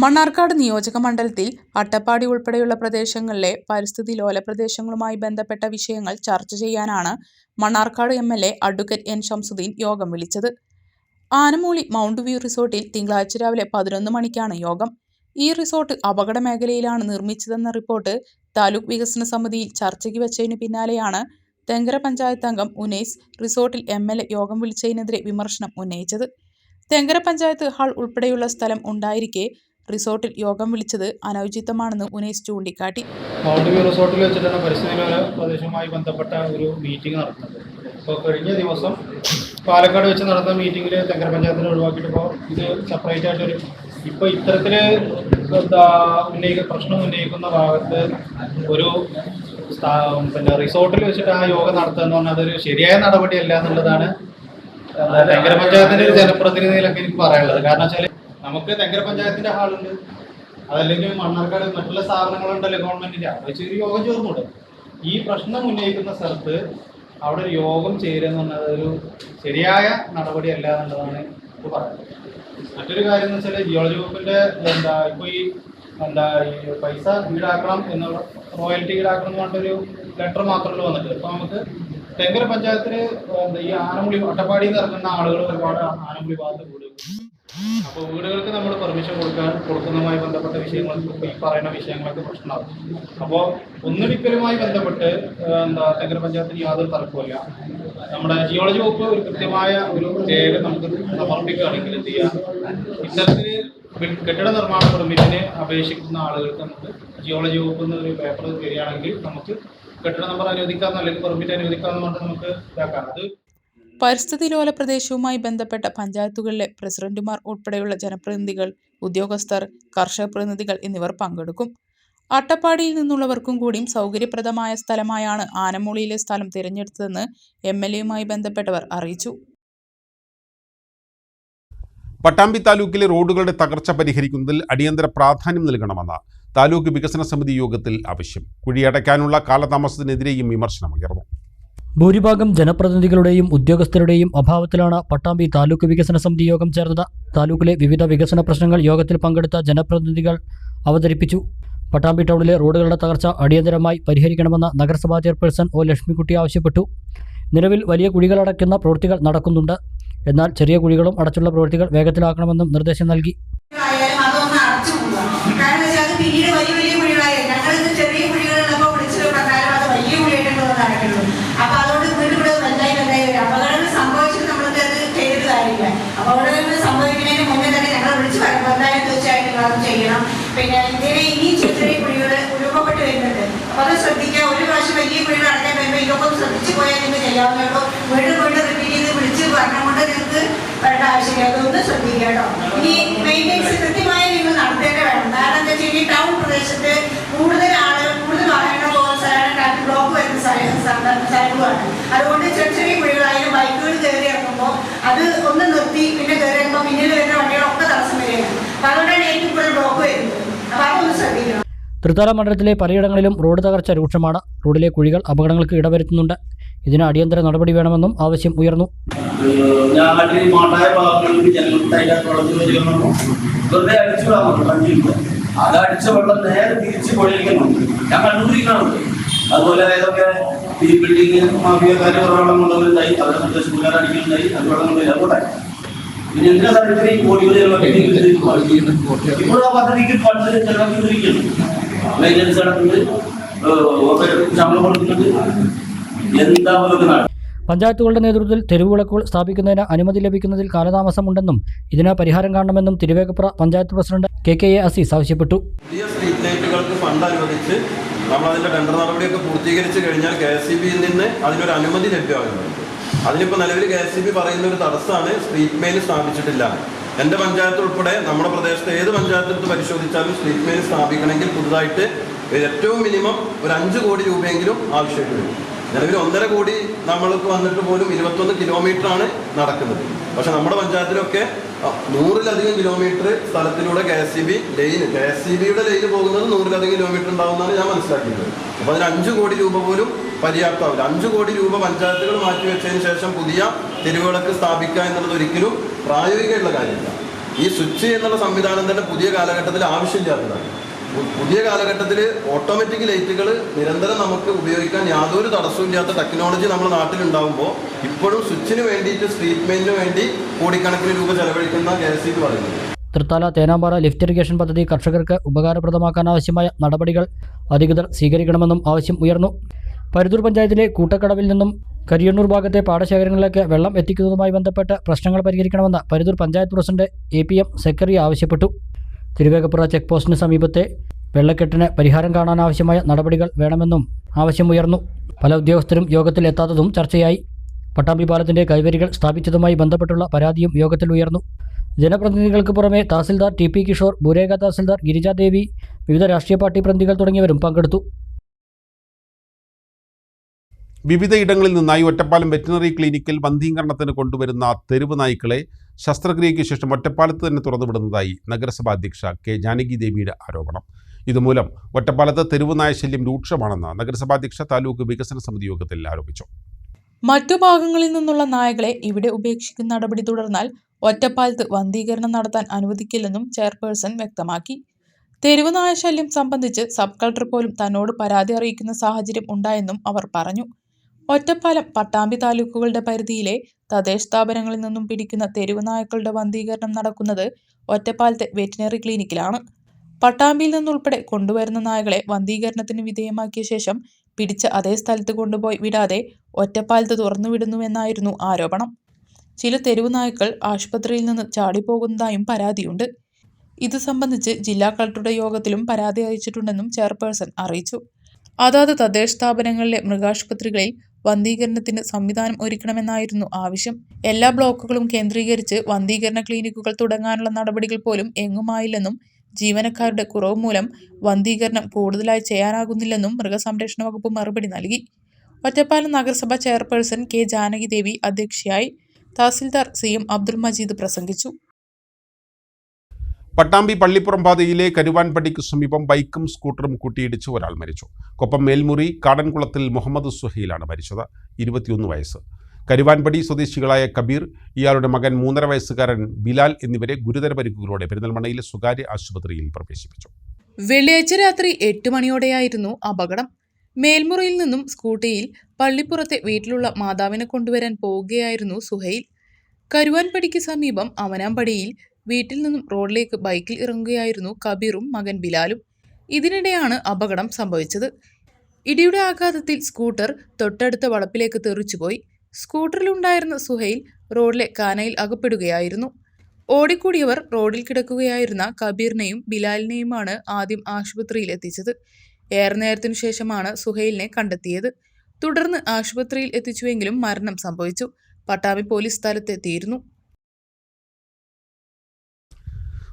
മണ്ണാർക്കാട് നിയോജക മണ്ഡലത്തിൽ അട്ടപ്പാടി ഉൾപ്പെടെയുള്ള പ്രദേശങ്ങളിലെ പരിസ്ഥിതി ലോല പ്രദേശങ്ങളുമായി ബന്ധപ്പെട്ട വിഷയങ്ങൾ ചർച്ച ചെയ്യാനാണ് Mannarkkad MLA advocate N. Shamsuddin യോഗം വിളിച്ചത്. ആനമൂളി മൗണ്ട് വ്യൂ റിസോർട്ടിൽ തിങ്കളാഴ്ച രാവിലെ 11 മണിക്കാണ് യോഗം. ഈ റിസോർട്ട് അപകട മേഖലയിലാണ് നിർമ്മിച്ചതെന്ന റിപ്പോർട്ട് താലൂക്ക് വികസന സമിതിയിൽ ചർച്ചയ്ക്ക് വെച്ചതിനു പിന്നാലെയാണ് തെങ്കര പഞ്ചായത്ത് അംഗം ഉനൈസ് റിസോർട്ടിൽ MLA യോഗം വിളിച്ചതിനെതിരെ വിമർശനം ഉന്നയിച്ചത്. തെങ്കര പഞ്ചായത്ത് ഹാൾ ഉൾപ്പെടെയുള്ള സ്ഥലം ഉണ്ടായിരിക്കെ റിസോർട്ടിൽ യോഗം വിളിച്ചത് അനൗചിതമാണെന്ന് ഉനൈസ് ചൂണ്ടിക്കാട്ടി. മൗണ്ട് വ്യൂ റിസോർട്ടിൽ വെച്ചിട്ടാണ് പരിസ്ഥിതി ലോല പ്രദേശവുമായി ബന്ധപ്പെട്ട ഒരു മീറ്റിംഗ് നടത്തുന്നത്. ഇപ്പോൾ കഴിഞ്ഞ ദിവസം പാലക്കാട് വെച്ച് നടന്ന മീറ്റിങ്ങിൽ തെങ്കര പഞ്ചായത്തിനെ ഒഴിവാക്കിയിട്ടിപ്പോൾ ഇത് സെപ്പറേറ്റ് ആയിട്ടൊരു ഇപ്പോൾ ഇത്തരത്തിൽ പ്രശ്നം ഉന്നയിക്കുന്ന ഭാഗത്ത് ഒരു റിസോർട്ടിൽ വെച്ചിട്ട് ആ യോഗം നടത്തുക എന്ന് പറഞ്ഞാൽ അതൊരു ശരിയായ നടപടിയല്ല എന്നുള്ളതാണ് തെങ്കര പഞ്ചായത്തിൻ്റെ ഒരു ജനപ്രതിനിധിയിലൊക്കെ എനിക്ക് പറയാനുള്ളത്. കാരണം വെച്ചാൽ നമുക്ക് തെങ്കര പഞ്ചായത്തിന്റെ ഹാളുണ്ട്, അതല്ലെങ്കിൽ മണ്ണാർക്കാട് മറ്റുള്ള സ്ഥാപനങ്ങളുണ്ടല്ലോ ഗവൺമെന്റിന്റെ, അത് വെച്ച് ഒരു യോഗം ചേർന്നുണ്ട്. ഈ പ്രശ്നം ഉന്നയിക്കുന്ന സ്ഥലത്ത് അവിടെ ഒരു യോഗം ചേരുക എന്ന് പറഞ്ഞാൽ ഒരു ശരിയായ നടപടിയല്ല എന്നുള്ളതാണ് ഇപ്പോൾ പറയുന്നത്. മറ്റൊരു കാര്യം എന്ന് വെച്ചാൽ ജിയോളജി വകുപ്പിന്റെ ഇപ്പോൾ ഈ പൈസ ഈടാക്കണം എന്നുള്ള റോയൽറ്റി ഈടാക്കണം എന്ന് പറഞ്ഞൊരു ലെറ്റർ മാത്രമല്ല വന്നിട്ട് ഇപ്പോൾ നമുക്ക് തെങ്കര പഞ്ചായത്തിന് ഈ ആനമുളി അട്ടപ്പാടിയിൽ നിന്ന് ഇറങ്ങുന്ന ആളുകൾ ഒരുപാട് ആനമുളി ഭാഗത്ത് കൂടും. അപ്പോൾ വീടുകൾക്ക് നമ്മൾ പെർമിഷൻ കൊടുക്കുന്നതുമായി ബന്ധപ്പെട്ട വിഷയങ്ങൾ ഈ പറയുന്ന വിഷയങ്ങളൊക്കെ പ്രശ്നമാകും. അപ്പോൾ ഒന്നിടിക്കലുമായി ബന്ധപ്പെട്ട് തെങ്കര പഞ്ചായത്തിന് യാതൊരു തർക്കമില്ല. നമ്മുടെ ജിയോളജി വകുപ്പ് ഒരു കൃത്യമായ ഒരു രേഖ നമുക്ക് സമർപ്പിക്കുകയാണെങ്കിൽ എന്ത് ചെയ്യാം, ഇത്തരത്തിൽ കെട്ടിട നിർമ്മാണ പെർമിറ്റിന് അപേക്ഷിക്കുന്ന ആളുകൾക്ക് നമുക്ക് ജിയോളജി വകുപ്പിൽ നിന്ന് ഒരു പേപ്പർ വരികയാണെങ്കിൽ നമുക്ക് കെട്ടിട നമ്പർ അനുവദിക്കാമെന്നോ അല്ലെങ്കിൽ പെർമിറ്റ് അനുവദിക്കാമെന്ന് പറഞ്ഞാൽ നമുക്ക് ഇതാക്കാം. അത് പരിസ്ഥിതി ലോല പ്രദേശവുമായി ബന്ധപ്പെട്ട പഞ്ചായത്തുകളിലെ പ്രസിഡന്റുമാർ ഉൾപ്പെടെയുള്ള ജനപ്രതിനിധികൾ, ഉദ്യോഗസ്ഥർ, കർഷക പ്രതിനിധികൾ എന്നിവർ പങ്കെടുക്കും. അട്ടപ്പാടിയിൽ നിന്നുള്ളവർക്കും കൂടിയും സൗകര്യപ്രദമായ സ്ഥലമായാണ് ആനമൂളിയിലെ സ്ഥലം തിരഞ്ഞെടുത്തതെന്ന് MLAയുമായി ബന്ധപ്പെട്ടവർ അറിയിച്ചു. പട്ടാമ്പി താലൂക്കിലെ റോഡുകളുടെ തകർച്ച പരിഹരിക്കുന്നതിൽ അടിയന്തര പ്രാധാന്യം നൽകണമെന്ന് താലൂക്ക് വികസന സമിതി യോഗത്തിൽ ആവശ്യം. കുഴിയടയ്ക്കാനുള്ള കാലതാമസത്തിനെതിരെയും വിമർശനമുയർന്നു. ഭൂരിഭാഗം ജനപ്രതിനിധികളുടെയും ഉദ്യോഗസ്ഥരുടെയും അഭാവത്തിലാണ് പട്ടാമ്പി താലൂക്ക് വികസന സമിതി യോഗം ചേർന്നത്. താലൂക്കിലെ വിവിധ വികസന പ്രശ്നങ്ങൾ യോഗത്തിൽ പങ്കെടുത്ത ജനപ്രതിനിധികൾ അവതരിപ്പിച്ചു. പട്ടാമ്പി ടൗണിലെ റോഡുകളുടെ തകർച്ച അടിയന്തരമായി പരിഹരിക്കണമെന്ന് നഗരസഭാ ചെയർപേഴ്സൺ O. ലക്ഷ്മിക്കുട്ടി ആവശ്യപ്പെട്ടു. നിലവിൽ വലിയ കുഴികളടയ്ക്കുന്ന പ്രവൃത്തികൾ നടക്കുന്നുണ്ട്. എന്നാൽ ചെറിയ കുഴികളും അടച്ചുള്ള പ്രവൃത്തികൾ വേഗത്തിലാക്കണമെന്നും നിർദ്ദേശം നൽകി. അപ്പൊ അതുകൊണ്ട് വീണ്ടും ഇവിടെ വലുതായി അപകടങ്ങൾ സംഭവിച്ചിട്ട് നമ്മൾക്ക് അത് ചെയ്തിട്ട് കാര്യമില്ല. അപകടങ്ങൾ സംഭവിക്കുന്നതിന് മുന്നേ തന്നെ ഞങ്ങളെ വിളിച്ച് എന്തായാലും തീർച്ചയായിട്ടും അത് ചെയ്യണം. പിന്നെ ഇതിനെ ഇനിയും ചെറിയ ചെറിയ കുഴികൾ രൂപപ്പെട്ട് വരുന്നുണ്ട്. അപ്പൊ അത് ശ്രദ്ധിക്കുക. ഒരു പ്രാവശ്യം വലിയ കുഴികൾ അടക്കാൻ വരുമ്പോൾ ഇതൊക്കെ ശ്രദ്ധിച്ചു പോയാൽ നിങ്ങൾക്ക് ചെയ്യാവുന്നുള്ളൂ. വീണ്ടും വീണ്ടും റിപ്പീറ്റ് ചെയ്ത് വിളിച്ച് പറഞ്ഞുകൊണ്ട് നിങ്ങൾക്ക് വരേണ്ട ആവശ്യമില്ല. അതൊന്ന് ശ്രദ്ധിക്കുക കേട്ടോ. ഇനി മെയിൻ്റെനൻസ് കൃത്യമായി നിങ്ങൾ നടത്തേണ്ട വേണം. കാരണം എന്താ വെച്ചാൽ ഈ ടൗൺ പ്രദേശത്ത് കൂടുതൽ വാഹനങ്ങൾ പോകുന്ന സ്ഥലമാണ്, ട്രാഫിക് ബ്ലോക്ക് വരുന്ന സ്ഥലങ്ങളുമാണ്. അതുകൊണ്ട് ചെറിയ ചെറിയ കുഴികളായാലും ബൈക്കുകൾ കയറി ഇറങ്ങുമ്പോൾ അത് ഒന്ന് നിർത്തി പിന്നെ കയറി ഇറങ്ങുമ്പോൾ പിന്നിൽ വരുന്ന വണ്ടികളൊക്കെ തടസ്സം വരികയാണ്. അപ്പോൾ അതുകൊണ്ടാണ് ഏറ്റവും കൂടുതൽ ബ്ലോക്ക് വരുന്നത്. അപ്പോൾ അതൊന്ന് ശ്രദ്ധിക്കണം. തൃത്താല മണ്ഡലത്തിലെ പലയിടങ്ങളിലും റോഡ് തകർച്ച രൂക്ഷമാണ്. റോഡിലെ കുഴികൾ അപകടങ്ങൾക്ക് ഇടവരുത്തുന്നുണ്ട്. ഇതിന് അടിയന്തര നടപടി വേണമെന്നും ആവശ്യം ഉയർന്നു. അതടിച്ച വെള്ളം നേരെ തിരിച്ച് പൊഴിക്കുന്നു. ഞാൻ കണ്ടുപിടിക്കുന്നുണ്ട്. അതുപോലെ ഏതൊക്കെ ഈ ബിൽഡിംഗ് മാഫിയക്കാർ വെള്ളം കൊണ്ടുവരുന്നതായി അവരെ നിർദ്ദേശിക്കാൻ അടിക്കുന്നുണ്ടായി. അത് വെള്ളം കൊണ്ടുവരില്ല പോട്ടെ. പിന്നെ എന്തിനാ തരത്തിൽ ഈ കോടികളിലുള്ള ഇപ്പോൾ ആ പദ്ധതിക്ക് ഫണ്ട് ചെലവാക്കിയിരിക്കുന്നു. മെയിൻ്റനൻസ് നടത്തുന്നത്, ശമ്പളം കൊടുക്കുന്നുണ്ട്. എന്താ പറയുന്നത്? പഞ്ചായത്തുകളുടെ നേതൃത്വത്തിൽ തെരുവുവിളക്കുകൾ സ്ഥാപിക്കുന്നതിന് അനുമതി ലഭിക്കുന്നതിൽ കാലതാമസമുണ്ടെന്നും ഇതിന് പരിഹാരം കാണണമെന്നും തിരുവേഗപ്പുറ പഞ്ചായത്ത് പ്രസിഡന്റ് KKA അസീസ് ആവശ്യപ്പെട്ടു. പുതിയ സ്ട്രീറ്റ് ലൈറ്റുകൾക്ക് ഫണ്ട് അനുവദിച്ച് നമ്മളതിൻ്റെ ടെൻഡർ നടപടിയൊക്കെ പൂർത്തീകരിച്ച് കഴിഞ്ഞാൽ KSEBയിൽ നിന്ന് അതിനൊരു അനുമതി ലഭ്യമാകുന്നുണ്ട്. അതിനിപ്പോൾ നിലവിൽ KSEB പറയുന്ന ഒരു തടസ്സമാണ് സ്ട്രീറ്റ് മെയിൻ സ്ഥാപിച്ചിട്ടില്ല. എൻ്റെ പഞ്ചായത്ത് ഉൾപ്പെടെ നമ്മുടെ പ്രദേശത്ത് ഏത് പഞ്ചായത്തെടുത്ത് പരിശോധിച്ചാലും സ്ട്രീറ്റ് മെയിൻ സ്ഥാപിക്കണമെങ്കിൽ പുതുതായിട്ട് ഏറ്റവും മിനിമം ഒരു 5 കോടി രൂപയെങ്കിലും ആവശ്യമായിട്ട് വരും. നിലവിൽ 1.5 കോടി നമ്മൾക്ക് വന്നിട്ട് പോലും 21 കിലോമീറ്ററാണ് നടക്കുന്നത്. പക്ഷെ നമ്മുടെ പഞ്ചായത്തിലൊക്കെ 100-ലധികം കിലോമീറ്റർ സ്ഥലത്തിലൂടെ KSEBയുടെ ലൈന് പോകുന്നത് 100-ലധികം കിലോമീറ്റർ ഉണ്ടാവുമെന്നാണ് ഞാൻ മനസ്സിലാക്കിയത്. അപ്പോൾ അതിന് 5 കോടി രൂപ പോലും പര്യാപ്തമാവില്ല. 5 കോടി രൂപ പഞ്ചായത്തുകൾ മാറ്റിവെച്ചതിന് ശേഷം പുതിയ തെരുവുവിളക്ക് സ്ഥാപിക്കുക എന്നുള്ളത് ഒരിക്കലും പ്രായോഗികമായിട്ടുള്ള കാര്യമില്ല. ഈ സ്വിച്ച് എന്നുള്ള സംവിധാനം തന്നെ പുതിയ കാലഘട്ടത്തിൽ ആവശ്യമില്ലാത്തതാണ്. പുതിയ കാലഘട്ടത്തിൽ ഓട്ടോമാറ്റിക് ലൈറ്റുകൾ നിരന്തരം നമുക്ക് ഉപയോഗിക്കാൻ യാതൊരു തടസ്സമില്ലാത്ത ടെക്നോളജി നമ്മുടെ നാട്ടിലുണ്ടാകുമ്പോൾ ഇപ്പോഴും സ്വിച്ചിന് വേണ്ടിയിട്ട് സ്ട്രീറ്റ് മെയിനിന് വേണ്ടി കോടിക്കണക്കിന് രൂപ ചെലവഴിക്കുന്ന KSEB പറയുന്നത്. തൃത്താല തേനാമ്പാറ ലിഫ്റ്റ് ഇറിഗേഷൻ പദ്ധതി കർഷകർക്ക് ഉപകാരപ്രദമാക്കാനാവശ്യമായ നടപടികൾ അധികൃതർ സ്വീകരിക്കണമെന്നും ആവശ്യം ഉയർന്നു. പരുത്തൂർ പഞ്ചായത്തിലെ കൂട്ടക്കടവിൽ നിന്നും കരിയണ്ണൂർ ഭാഗത്തെ പാടശേഖരങ്ങളിലേക്ക് വെള്ളം എത്തിക്കുന്നതുമായി ബന്ധപ്പെട്ട് പ്രശ്നങ്ങൾ പരിഹരിക്കണമെന്ന് Paruthur panchayat president APM secretary ആവശ്യപ്പെട്ടു. തിരുവേഗപ്പുറ ചെക്ക് പോസ്റ്റിന് സമീപത്തെ വെള്ളക്കെട്ടിന് പരിഹാരം കാണാനാവശ്യമായ നടപടികൾ വേണമെന്നും ആവശ്യമുയർന്നു. പല ഉദ്യോഗസ്ഥരും യോഗത്തിൽ എത്താത്തതും ചർച്ചയായി. പട്ടാമ്പി പാലത്തിന്റെ കൈവരികൾ സ്ഥാപിച്ചതുമായി ബന്ധപ്പെട്ടുള്ള പരാതിയും യോഗത്തിൽ ഉയർന്നു. ജനപ്രതിനിധികൾക്ക് പുറമെ തഹസിൽദാർ TP കിഷോർ, ബുരേഗ തഹസിൽദാർ ഗിരിജാദേവി, വിവിധ രാഷ്ട്രീയ പാർട്ടി പ്രതിനിധികൾ തുടങ്ങിയവരും പങ്കെടുത്തു. വിവിധയിടങ്ങളിൽ നിന്നായി ഒറ്റപ്പാലം വെറ്റിനറി ക്ലിനിക്കിൽ വന്ധീകരണത്തിന് കൊണ്ടുവരുന്ന തെരുവ് നായ്ക്കളെ ശസ്ത്രക്രിയയ്ക്ക് ശേഷം ഒറ്റപ്പാലത്ത് തന്നെ തുറന്നുവിടുന്നതായി നഗരസഭാ അധ്യക്ഷ K ജാനകി ദേവിയുടെ ആരോപണം. ഇതുമൂലം ഒറ്റപ്പാലത്ത് തെരുവ് നായ ശല്യം രൂക്ഷമാണെന്ന് നഗരസഭാ അധ്യക്ഷ താലൂക്ക് വികസന സമിതി യോഗത്തിൽ ആരോപിച്ചു. മറ്റു ഭാഗങ്ങളിൽ നിന്നുള്ള നായകളെ ഇവിടെ ഉപേക്ഷിക്കുന്ന നടപടി തുടർന്നാൽ ഒറ്റപ്പാലത്ത് വന്ധീകരണം നടത്താൻ അനുവദിക്കില്ലെന്നും ചെയർപേഴ്സൺ വ്യക്തമാക്കി. തെരുവ് നായ ശല്യം സംബന്ധിച്ച് സബ് കളക്ടർ പോലും തന്നോട് പരാതി അറിയിക്കുന്ന സാഹചര്യം ഉണ്ടായെന്നും അവർ പറഞ്ഞു. ഒറ്റപ്പാലം, പട്ടാമ്പി താലൂക്കുകളുടെ പരിധിയിലെ തദ്ദേശ സ്ഥാപനങ്ങളിൽ നിന്നും പിടിക്കുന്ന തെരുവ് നായ്ക്കളുടെ വന്ധീകരണം നടക്കുന്നത് ഒറ്റപ്പാലത്തെ വെറ്റിനറി ക്ലിനിക്കിലാണ്. പട്ടാമ്പിയിൽ നിന്നുൾപ്പെടെ കൊണ്ടുവരുന്ന നായകളെ വന്ധീകരണത്തിന് വിധേയമാക്കിയ ശേഷം പിടിച്ച അതേ സ്ഥലത്ത് കൊണ്ടുപോയി വിടാതെ ഒറ്റപ്പാലത്ത് തുറന്നുവിടുന്നുവെന്നായിരുന്നു ആരോപണം. ചില തെരുവ് നായ്ക്കൾ ആശുപത്രിയിൽ നിന്ന് ചാടിപ്പോകുന്നതായും പരാതിയുണ്ട്. ഇത് സംബന്ധിച്ച് ജില്ലാ കളക്ടറുടെ യോഗത്തിലും പരാതി അയച്ചിട്ടുണ്ടെന്നും ചെയർപേഴ്സൺ അറിയിച്ചു. അതാത് തദ്ദേശ സ്ഥാപനങ്ങളിലെ മൃഗാശുപത്രികളിൽ വന്ധീകരണത്തിന് സംവിധാനം ഒരുക്കണമെന്നായിരുന്നു ആവശ്യം. എല്ലാ ബ്ലോക്കുകളും കേന്ദ്രീകരിച്ച് വന്ധീകരണ ക്ലിനിക്കുകൾ തുടങ്ങാനുള്ള നടപടികൾ പോലും എങ്ങുമായില്ലെന്നും ജീവനക്കാരുടെ കുറവ് മൂലം വന്ധീകരണം കൂടുതലായി ചെയ്യാനാകുന്നില്ലെന്നും മൃഗസംരക്ഷണ വകുപ്പ് മറുപടി നൽകി. ഒറ്റപ്പാലം നഗരസഭ ചെയർപേഴ്സൺ K ജാനകി ദേവി അധ്യക്ഷയായി. തഹസിൽദാർ CM അബ്ദുൾ മജീദ് പ്രസംഗിച്ചു. പട്ടാമ്പി പള്ളിപ്പുറം പാതയിലെ കരുവാൻപടിക്ക് സമീപം ബൈക്കും സ്കൂട്ടറും കൂട്ടിയിടിച്ച് ഒരാൾ മരിച്ചു. കൊപ്പം മേൽമുറി കാടൻകുളത്തിൽ മുഹമ്മദ് സുഹൈലാണ് മരിച്ചത്. 21 വയസ്സ്. കരുവാൻപടി സ്വദേശികളായ കബീർ, ഇയാളുടെ മകൻ 3.5 വയസ്സുകാരൻ ബിലാൽ എന്നിവരെ ഗുരുതര പരിക്കുകളോടെ പെരിന്തൽമണ്ണയിലെ സ്വകാര്യ ആശുപത്രിയിൽ പ്രവേശിപ്പിച്ചു. വെള്ളിയാഴ്ച രാത്രി 8 മണിയോടെയായിരുന്നു അപകടം. മേൽമുറിയിൽ നിന്നും സ്കൂട്ടിയിൽ പള്ളിപ്പുറത്തെ വീട്ടിലുള്ള മാതാവിനെ കൊണ്ടുവരാൻ പോവുകയായിരുന്നു സുഹൈൽ. കരുവാൻപടിക്ക് സമീപം അവനാമ്പടിയിൽ വീട്ടിൽ നിന്നും റോഡിലേക്ക് ബൈക്കിൽ ഇറങ്ങുകയായിരുന്നു കബീറും മകൻ ബിലാലും. ഇതിനിടെയാണ് അപകടം സംഭവിച്ചത്. ഇടിയുടെ ആഘാതത്തിൽ സ്കൂട്ടർ തൊട്ടടുത്ത വളപ്പിലേക്ക് തെറിച്ചുപോയി. സ്കൂട്ടറിലുണ്ടായിരുന്ന സുഹൈൽ റോഡിലെ കാനയിൽ അകപ്പെടുകയായിരുന്നു. ഓടിക്കൂടിയവർ റോഡിൽ കിടക്കുകയായിരുന്ന കബീറിനെയും ബിലാലിനെയുമാണ് ആദ്യം ആശുപത്രിയിൽ എത്തിച്ചത്. ഏറെ നേരത്തിനു ശേഷമാണ് സുഹൈലിനെ കണ്ടെത്തിയത്. തുടർന്ന് ആശുപത്രിയിൽ എത്തിച്ചുവെങ്കിലും മരണം സംഭവിച്ചു. പട്ടാമ്പി പോലീസ് സ്ഥലത്തെത്തിയിരുന്നു.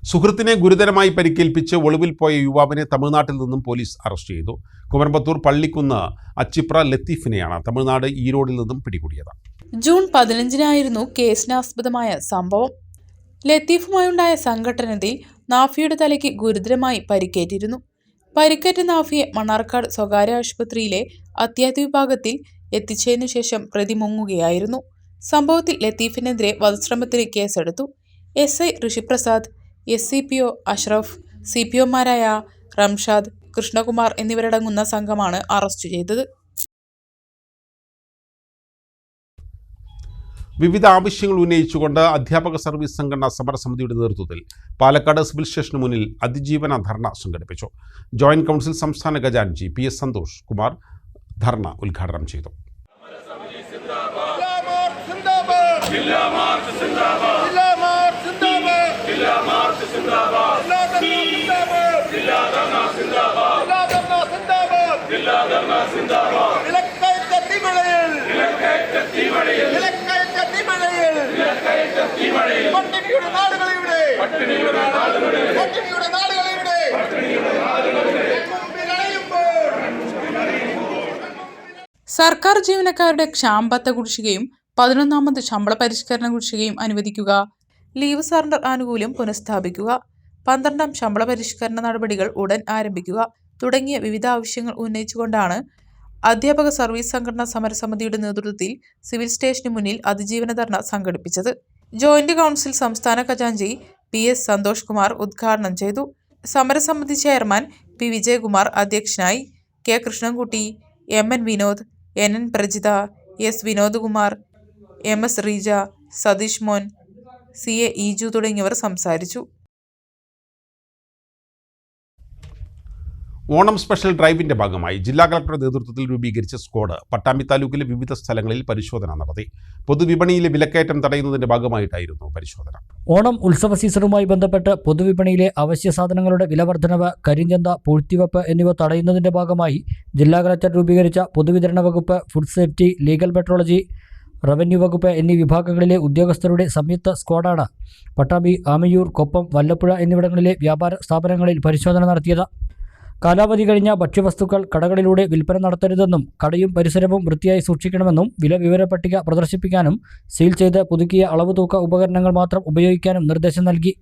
സുഹൃത്തിനെ ഗുരുതരമായി പരിക്കേൽപ്പിച്ച് ഒളിവിൽ പോയ യുവാവിനെ തമിഴ്നാട്ടിൽ നിന്നും പോലീസ് അറസ്റ്റ് ചെയ്തു. കുമരമ്പത്തൂർ പള്ളിക്കുന്ന് അച്ചിപ്ര ലത്തീഫിനെയാണ് തമിഴ്നാട് ഈരോഡിൽ നിന്നും പിടികൂടിയത്. ജൂൺ 15-നായിരുന്നു കേസിനാസ്പദമായ സംഭവം. ലത്തീഫുമായുണ്ടായ സംഘട്ടനത്തിൽ നാഫിയുടെ തലയ്ക്ക് ഗുരുതരമായി പരിക്കേറ്റിരുന്നു. പരിക്കേറ്റ നാഫിയെ മണ്ണാർക്കാട് സ്വകാര്യ ആശുപത്രിയിലെ അത്യാഹിത വിഭാഗത്തിൽ എത്തിച്ചതിനു ശേഷം പ്രതി മുങ്ങുകയായിരുന്നു. സംഭവത്തിൽ ലത്തീഫിനെതിരെ വധശ്രമത്തിന് കേസെടുത്തു. SI ഋഷിപ്രസാദ്, SCPO അഷ്റഫ്, CPOമാരായ റംഷാദ്, കൃഷ്ണകുമാർ എന്നിവരടങ്ങുന്ന സംഘമാണ് അറസ്റ്റ് ചെയ്തത്. വിവിധ ആവശ്യങ്ങൾ ഉന്നയിച്ചുകൊണ്ട് അധ്യാപക സർവീസ് സംഘടനാ സമരസമിതിയുടെ നേതൃത്വത്തിൽ പാലക്കാട് സിവിൽ സ്റ്റേഷന് മുന്നിൽ അതിജീവന ധർണ സംഘടിപ്പിച്ചു. ജോയിന്റ് കൗൺസിൽ സംസ്ഥാന ഖജാൻജി PS സന്തോഷ് കുമാർ ധർണ ഉദ്ഘാടനം ചെയ്തു. സർക്കാർ ജീവനക്കാരുടെ ക്ഷാമബത്ത കുടിശ്ശികയും 11ാമത് ശമ്പള പരിഷ്കരണ കുടിശ്ശികയും അനുവദിക്കുക, ലീവ് സറണ്ടർ ആനുകൂല്യം പുനഃസ്ഥാപിക്കുക, 12ാം ശമ്പള പരിഷ്കരണ നടപടികൾ ഉടൻ ആരംഭിക്കുക തുടങ്ങിയ വിവിധ ആവശ്യങ്ങൾ ഉന്നയിച്ചുകൊണ്ടാണ് അധ്യാപക സർവീസ് സംഘടനാ സമരസമിതിയുടെ നേതൃത്വത്തിൽ സിവിൽ സ്റ്റേഷന് മുന്നിൽ അതിജീവന ധർണ സംഘടിപ്പിച്ചത്. ജോയിന്റ് കൗൺസിൽ സംസ്ഥാന ഖജാൻജി PS സന്തോഷ് കുമാർ ഉദ്ഘാടനം ചെയ്തു. സമരസമിതി ചെയർമാൻ P വിജയകുമാർ അധ്യക്ഷനായി. K Krishnankutty, MN Vinod, NN Prajitha, S Vinodkumar, MS Reeja, Satheesh മോൻ, CA ഈജു തുടങ്ങിയവർ സംസാരിച്ചു. ഓണം സ്പെഷ്യൽ ഡ്രൈവിന്റെ ഭാഗമായി ജില്ലാ കളക്ടറുടെ നേതൃത്വത്തിൽ രൂപീകരിച്ച സ്ക്വാഡ് പട്ടാമ്പി താലൂക്കിലെ വിവിധ സ്ഥലങ്ങളിൽ പരിശോധന നടത്തി. പൊതുവിപണിയിലെ വിലക്കയറ്റം തടയുന്നതിന്റെ ഭാഗമായിട്ടായിരുന്നു പരിശോധന. ഓണം ഉത്സവ സീസണുമായി ബന്ധപ്പെട്ട് പൊതുവിപണിയിലെ അവശ്യ സാധനങ്ങളുടെ വിലവർദ്ധനവ്, കരിഞ്ചന്ത, പൂഴ്ത്തിവെപ്പ് എന്നിവ തടയുന്നതിന്റെ ഭാഗമായി ജില്ലാ കളക്ടർ രൂപീകരിച്ച പൊതുവിതരണ വകുപ്പ്, food safety, legal metrology, revenue വകുപ്പ് എന്നീ വിഭാഗങ്ങളിലെ ഉദ്യോഗസ്ഥരുടെ സംയുക്ത സ്ക്വാഡാണ് പട്ടാമ്പി, ആമയൂർ, കൊപ്പം, വല്ലപ്പുഴ എന്നിവിടങ്ങളിലെ വ്യാപാര സ്ഥാപനങ്ങളിൽ പരിശോധന നടത്തിയത്. കാലാവധി കഴിഞ്ഞ ഭക്ഷ്യവസ്തുക്കൾ കടകളിലൂടെ വിൽപ്പന നടത്തരുതെന്നും കടയും പരിസരവും വൃത്തിയായി സൂക്ഷിക്കണമെന്നും വില വിവര പട്ടിക പ്രദർശിപ്പിക്കാനും സീൽ ചെയ്ത് പുതുക്കിയ അളവ് തൂക്ക ഉപകരണങ്ങൾ മാത്രം ഉപയോഗിക്കാനും നിർദ്ദേശം നൽകി.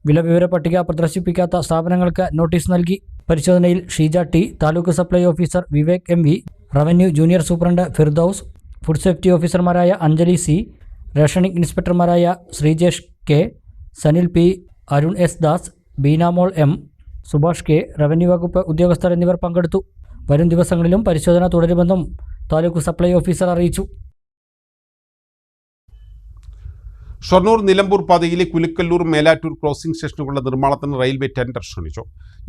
വില വിവര പട്ടിക പ്രദർശിപ്പിക്കാത്ത സ്ഥാപനങ്ങൾക്ക് നോട്ടീസ് നൽകി. പരിശോധനയിൽ Sheeja T, taluk supply officer Vivek MV, revenue junior superintendent Firdaus, food safety ഓഫീസർമാരായ അഞ്ജലി C, റേഷനിംഗ് ഇൻസ്പെക്ടർമാരായ Sreejesh K, Sanil P, Arun S Das, Beenamol M, Subhash K, revenue വകുപ്പ് ഉദ്യോഗസ്ഥർ എന്നിവർ പങ്കെടുത്തു. വരും ദിവസങ്ങളിലും പരിശോധന തുടരുമെന്നും താലൂക്ക് സപ്ലൈ ഓഫീസർ അറിയിച്ചു. ഷൊർണൂർ നിലമ്പൂർ പാതയിലെ കുലുക്കല്ലൂർ മേലാറ്റൂർ ക്രോസിംഗ് സ്റ്റേഷനുകളുടെ നിർമ്മാണത്തിന് റെയിൽവേ ടെൻഡർ ക്ഷണിച്ചു.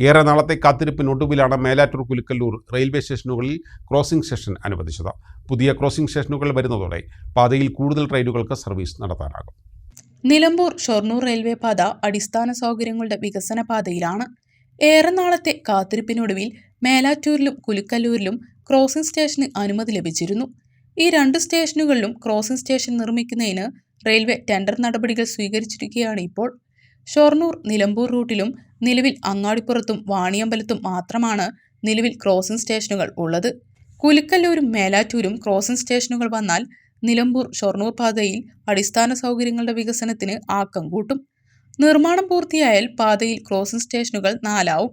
ഏറെ നാളത്തെ കാത്തിരിപ്പിനൊടുവിലാണ് മേലാറ്റൂർ കുലുക്കല്ലൂർ റെയിൽവേ സ്റ്റേഷനുകളിൽ ക്രോസിംഗ് സ്റ്റേഷൻ അനുവദിച്ചത്. പുതിയ ക്രോസിംഗ് സ്റ്റേഷനുകൾ വരുന്നതോടെ പാതയിൽ കൂടുതൽ ട്രെയിനുകൾക്ക് സർവീസ് നടത്താനാകും. നിലമ്പൂർ ഷൊർണൂർ റെയിൽവേ പാത അടിസ്ഥാന സൗകര്യങ്ങളുടെ വികസന പാതയിലാണ്. ഏറെ നാളത്തെ കാത്തിരിപ്പിനൊടുവിൽ മേലാറ്റൂരിലും കുലുക്കല്ലൂരിലും ക്രോസിംഗ് സ്റ്റേഷന് അനുമതി ലഭിച്ചിരുന്നു. ഈ 2 സ്റ്റേഷനുകളിലും ക്രോസിംഗ് സ്റ്റേഷൻ നിർമ്മിക്കുന്നതിന് റെയിൽവേ ടെൻഡർ നടപടികൾ സ്വീകരിച്ചിരിക്കുകയാണ് ഇപ്പോൾ. ഷൊർണൂർ നിലമ്പൂർ റൂട്ടിലും നിലവിൽ അങ്ങാടിപ്പുറത്തും വാണിയമ്പലത്തും മാത്രമാണ് നിലവിൽ ക്രോസിംഗ് സ്റ്റേഷനുകൾ ഉള്ളത്. കുലുക്കല്ലൂരും മേലാറ്റൂരും ക്രോസിംഗ് സ്റ്റേഷനുകൾ വന്നാൽ നിലമ്പൂർ ഷൊർണൂർ പാതയിൽ അടിസ്ഥാന സൗകര്യങ്ങളുടെ വികസനത്തിന് ആക്കം കൂട്ടും. നിർമ്മാണം പൂർത്തിയായാൽ പാതയിൽ ക്രോസിംഗ് സ്റ്റേഷനുകൾ 4 ആവും.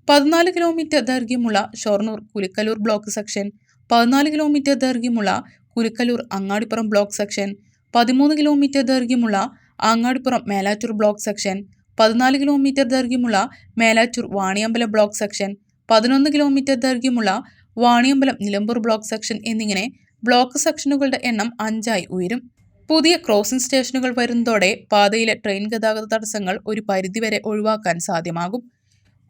14 കിലോമീറ്റർ ദൈർഘ്യമുള്ള Shoranur Kulukkallur block section, 14 kilometre ദൈർഘ്യമുള്ള Kulukkallur Angadipuram block section, 13 kilometre ദൈർഘ്യമുള്ള Angadipuram Melattur block section, 14 kilometre ദൈർഘ്യമുള്ള Melattur Vaniyambalam block section, 11 kilometre ദൈർഘ്യമുള്ള വാണിയമ്പലം നിലമ്പൂർ ബ്ലോക്ക് സെക്ഷൻ എന്നിങ്ങനെ ബ്ലോക്ക് സെക്ഷനുകളുടെ എണ്ണം 5 ആയി ഉയരും. പുതിയ ക്രോസിംഗ് സ്റ്റേഷനുകൾ വരുന്നതോടെ പാതയിലെ ട്രെയിൻ ഗതാഗത തടസ്സങ്ങൾ ഒരു പരിധിവരെ ഒഴിവാക്കാൻ സാധ്യമാകും.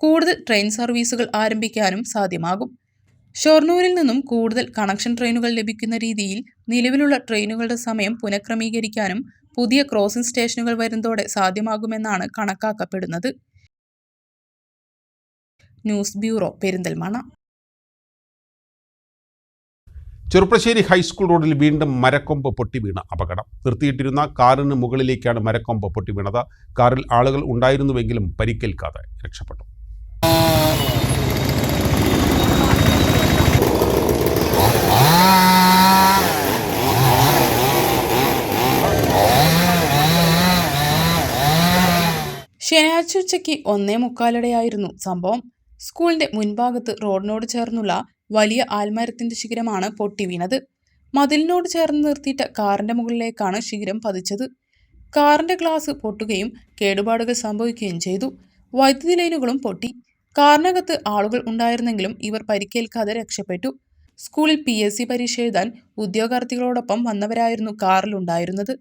കൂടുതൽ ട്രെയിൻ സർവീസുകൾ ആരംഭിക്കാനും സാധ്യമാകും. ഷൊർണൂരിൽ നിന്നും കൂടുതൽ കണക്ഷൻ ട്രെയിനുകൾ ലഭിക്കുന്ന രീതിയിൽ നിലവിലുള്ള ട്രെയിനുകളുടെ സമയം പുനഃക്രമീകരിക്കാനും പുതിയ ക്രോസിംഗ് സ്റ്റേഷനുകൾ വരുന്നതോടെ സാധ്യമാകുമെന്നാണ് കണക്കാക്കപ്പെടുന്നത്. News bureau, Perinthalmanna. Cherpulassery high school റോഡിൽ വീണ്ടും മരക്കൊമ്പ് പൊട്ടി വീണ അപകടം. നിർത്തിയിട്ടിരുന്ന കാറിന് മുകളിലേക്കാണ് മരക്കൊമ്പ് പൊട്ടി വീണത്. കാറിൽ ആളുകൾ ഉണ്ടായിരുന്നുവെങ്കിലും പരിക്കേൽക്കാതെ രക്ഷപ്പെട്ടു. ശനിയാഴ്ച ഉച്ചയ്ക്ക് 1:45 സംഭവം. സ്കൂളിന്റെ മുൻഭാഗത്ത് റോഡിനോട് ചേർന്നുള്ള വലിയ ആൽമരത്തിന്റെ ശിഖരമാണ് പൊട്ടി വീണത്. മതിലിനോട് ചേർന്ന് നിർത്തിയിട്ട കാറിന്റെ മുകളിലേക്കാണ് ശിഖരം പതിച്ചത്. കാറിന്റെ ഗ്ലാസ് പൊട്ടുകയും കേടുപാടുകൾ സംഭവിക്കുകയും ചെയ്തു. വൈദ്യുതി ലൈനുകളും പൊട്ടി. കാറിനകത്ത് ആളുകൾ ഉണ്ടായിരുന്നെങ്കിലും ഇവർ പരിക്കേൽക്കാതെ രക്ഷപ്പെട്ടു. സ്കൂളിൽ PSC പരീക്ഷ എഴുതാൻ ഉദ്യോഗാർത്ഥികളോടൊപ്പം വന്നവരായിരുന്നു കാറിലുണ്ടായിരുന്നത്.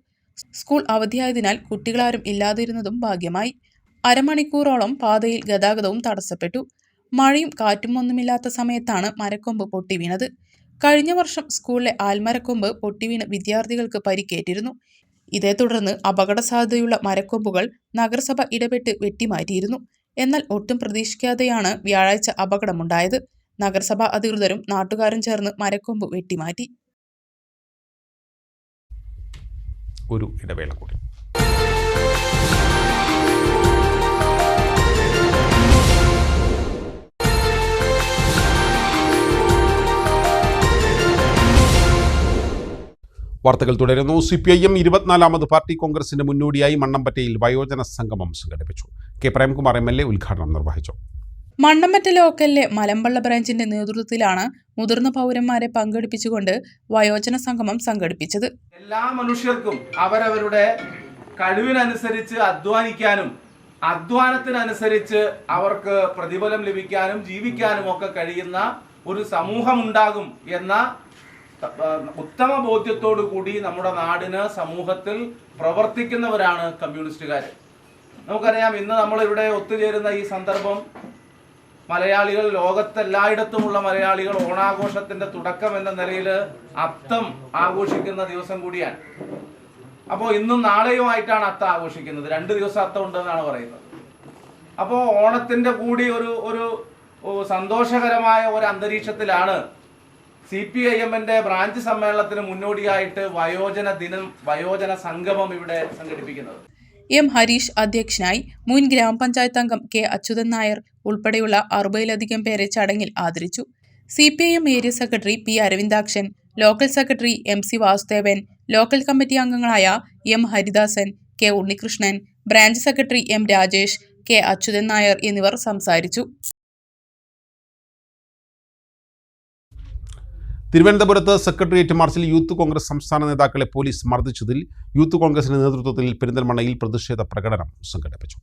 സ്കൂൾ അവധിയായതിനാൽ കുട്ടികളാരും ഇല്ലാതിരുന്നതും ഭാഗ്യമായി. അരമണിക്കൂറോളം പാതയിൽ ഗതാഗതവും തടസ്സപ്പെട്ടു. മഴയും കാറ്റും ഒന്നുമില്ലാത്ത സമയത്താണ് മരക്കൊമ്പ് പൊട്ടി വീണത്. കഴിഞ്ഞ വർഷം സ്കൂളിലെ ആൽമരക്കൊമ്പ് പൊട്ടിവീണ് വിദ്യാർത്ഥികൾക്ക് പരിക്കേറ്റിരുന്നു. ഇതേ തുടർന്ന് അപകട സാധ്യതയുള്ള മരക്കൊമ്പുകൾ നഗരസഭ ഇടപെട്ട് വെട്ടിമാറ്റിയിരുന്നു. എന്നാൽ ഒട്ടും പ്രതീക്ഷിക്കാതെയാണ് വ്യാഴാഴ്ച അപകടമുണ്ടായത്. നഗരസഭാ അധികൃതരും നാട്ടുകാരും ചേർന്ന് മരക്കൊമ്പ് വെട്ടിമാറ്റി. ഒരു ഇടവേള കൂടി. വാർത്തകൾ തുടരുന്നു. CPIM 24ാമത് പാർട്ടി കോൺഗ്രസിന്റെ മുന്നോടിയായി മണ്ണമ്പറ്റയിൽ വയോജന സംഗമം സംഘടിപ്പിച്ചു. K പ്രേംകുമാർ MLA ഉദ്ഘാടനം നിർവഹിച്ചു. മണ്ണമ്പറ്റ ലോക്കലിലെ മലമ്പള്ള ബ്രാഞ്ചിന്റെ നേതൃത്വത്തിലാണ് മുതിർന്ന പൗരന്മാരെ പങ്കെടുപ്പിച്ചുകൊണ്ട് വയോജന സംഗമം സംഘടിപ്പിച്ചത്. എല്ലാ മനുഷ്യർക്കും അവരവരുടെ കഴിവിനനുസരിച്ച് അധ്വാനിക്കാനും അധ്വാനത്തിനനുസരിച്ച് അവർക്ക് പ്രതിഫലം ലഭിക്കാനും ജീവിക്കാനും ഒക്കെ കഴിയുന്ന ഒരു സമൂഹം ഉണ്ടാകും എന്ന ഉത്തമ ബോധ്യത്തോടു കൂടി നമ്മുടെ നാടിന് സമൂഹത്തിൽ പ്രവർത്തിക്കുന്നവരാണ് കമ്മ്യൂണിസ്റ്റുകാർ. നമുക്കറിയാം, ഇന്ന് നമ്മളിവിടെ ഒത്തുചേരുന്ന ഈ സന്ദർഭം മലയാളികൾ, ലോകത്തെല്ലായിടത്തുമുള്ള മലയാളികൾ ഓണാഘോഷത്തിന്റെ തുടക്കം എന്ന നിലയിൽ അത്തം ആഘോഷിക്കുന്ന ദിവസം കൂടിയാണ്. അപ്പോൾ ഇന്നും നാളെയുമായിട്ടാണ് അത്തം ആഘോഷിക്കുന്നത്. 2 ദിവസം അത്തം ഉണ്ടെന്നാണ് പറയുന്നത്. അപ്പോൾ ഓണത്തിന്റെ കൂടി ഒരു സന്തോഷകരമായ ഒരു അന്തരീക്ഷത്തിലാണ് CPIM-ന്റെ ബ്രാഞ്ച് സമ്മേളനത്തിന് മുന്നോടിയായിട്ട് വയോജന സംഗമം ഇവിടെ സംഘടിപ്പിക്കുന്നത്. എം ഹരീഷ് അധ്യക്ഷനായി. മുൻ ഗ്രാമപഞ്ചായത്ത് അംഗം കെ അച്യുതൻ നായർ ഉൾപ്പെടെയുള്ള 60-ലധികം പേരെ ചടങ്ങിൽ ആദരിച്ചു. CPIM area secretary P Aravindakshan, local secretary MC Vasudevan, local committee അംഗങ്ങളായ M Haridasan, K Unnikrishnan, branch secretary M Rajesh, K Achuthan Nair എന്നിവർ സംസാരിച്ചു. തിരുവനന്തപുരത്ത് സെക്രട്ടേറിയറ്റ് മാർച്ചിൽ യൂത്ത് കോൺഗ്രസ് സംസ്ഥാന നേതാക്കളെ പോലീസ് മർദ്ദിച്ചതിൽ യൂത്ത് കോൺഗ്രസിന്റെ നേതൃത്വത്തിൽ പെരിന്തൽമണ്ണയിൽ പ്രതിഷേധ പ്രകടനം സംഘടിപ്പിച്ചു.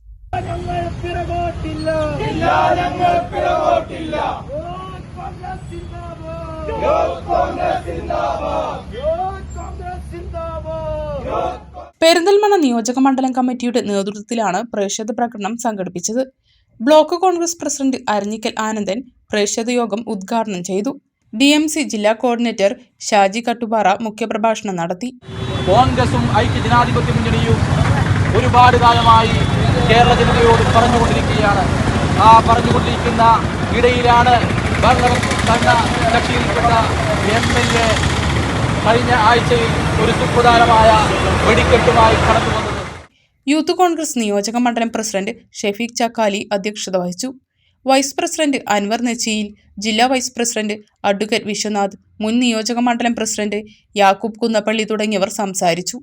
പെരിന്തൽമണ്ണ നിയോജക മണ്ഡലം കമ്മിറ്റിയുടെ നേതൃത്വത്തിലാണ് പ്രതിഷേധ പ്രകടനം സംഘടിപ്പിച്ചത്. ബ്ലോക്ക് കോൺഗ്രസ് പ്രസിഡന്റ് അരഞ്ഞിക്കൽ ആനന്ദൻ പ്രതിഷേധ യോഗം ഉദ്ഘാടനം ചെയ്തു. DMC ജില്ലാ കോർഡിനേറ്റർ ഷാജി കട്ടുപാറ മുഖ്യപ്രഭാഷണം നടത്തി. കോൺഗ്രസും ഐക്യജനാധിപത്യ മുന്നണിയും ഒരുപാട് കാലമായി കേരള ജനതയോട് പറഞ്ഞുകൊണ്ടിരിക്കുകയാണ്. ആ പറഞ്ഞുകൊണ്ടിരിക്കുന്ന ഇടയിലാണ് കക്ഷിയിൽപ്പെട്ട MLA കഴിഞ്ഞ ആഴ്ചയിൽ ഒരു സുപ്രധാനമായ വെടിക്കെട്ടുമായി കടന്നു വന്നത്. യൂത്ത് കോൺഗ്രസ് നിയോജക മണ്ഡലം പ്രസിഡന്റ് ഷെഫീഖ് ചക്കാലി അധ്യക്ഷത വഹിച്ചു. വൈസ് പ്രസിഡന്റ് അൻവർ നെച്ചിയിൽ, ജില്ലാ വൈസ് പ്രസിഡന്റ് അഡ്വക്കേറ്റ് വിശ്വനാഥ്, മുൻ നിയോജക മണ്ഡലം പ്രസിഡന്റ് യാക്കൂബ് കുന്നപ്പള്ളി തുടങ്ങിയവർ സംസാരിച്ചു.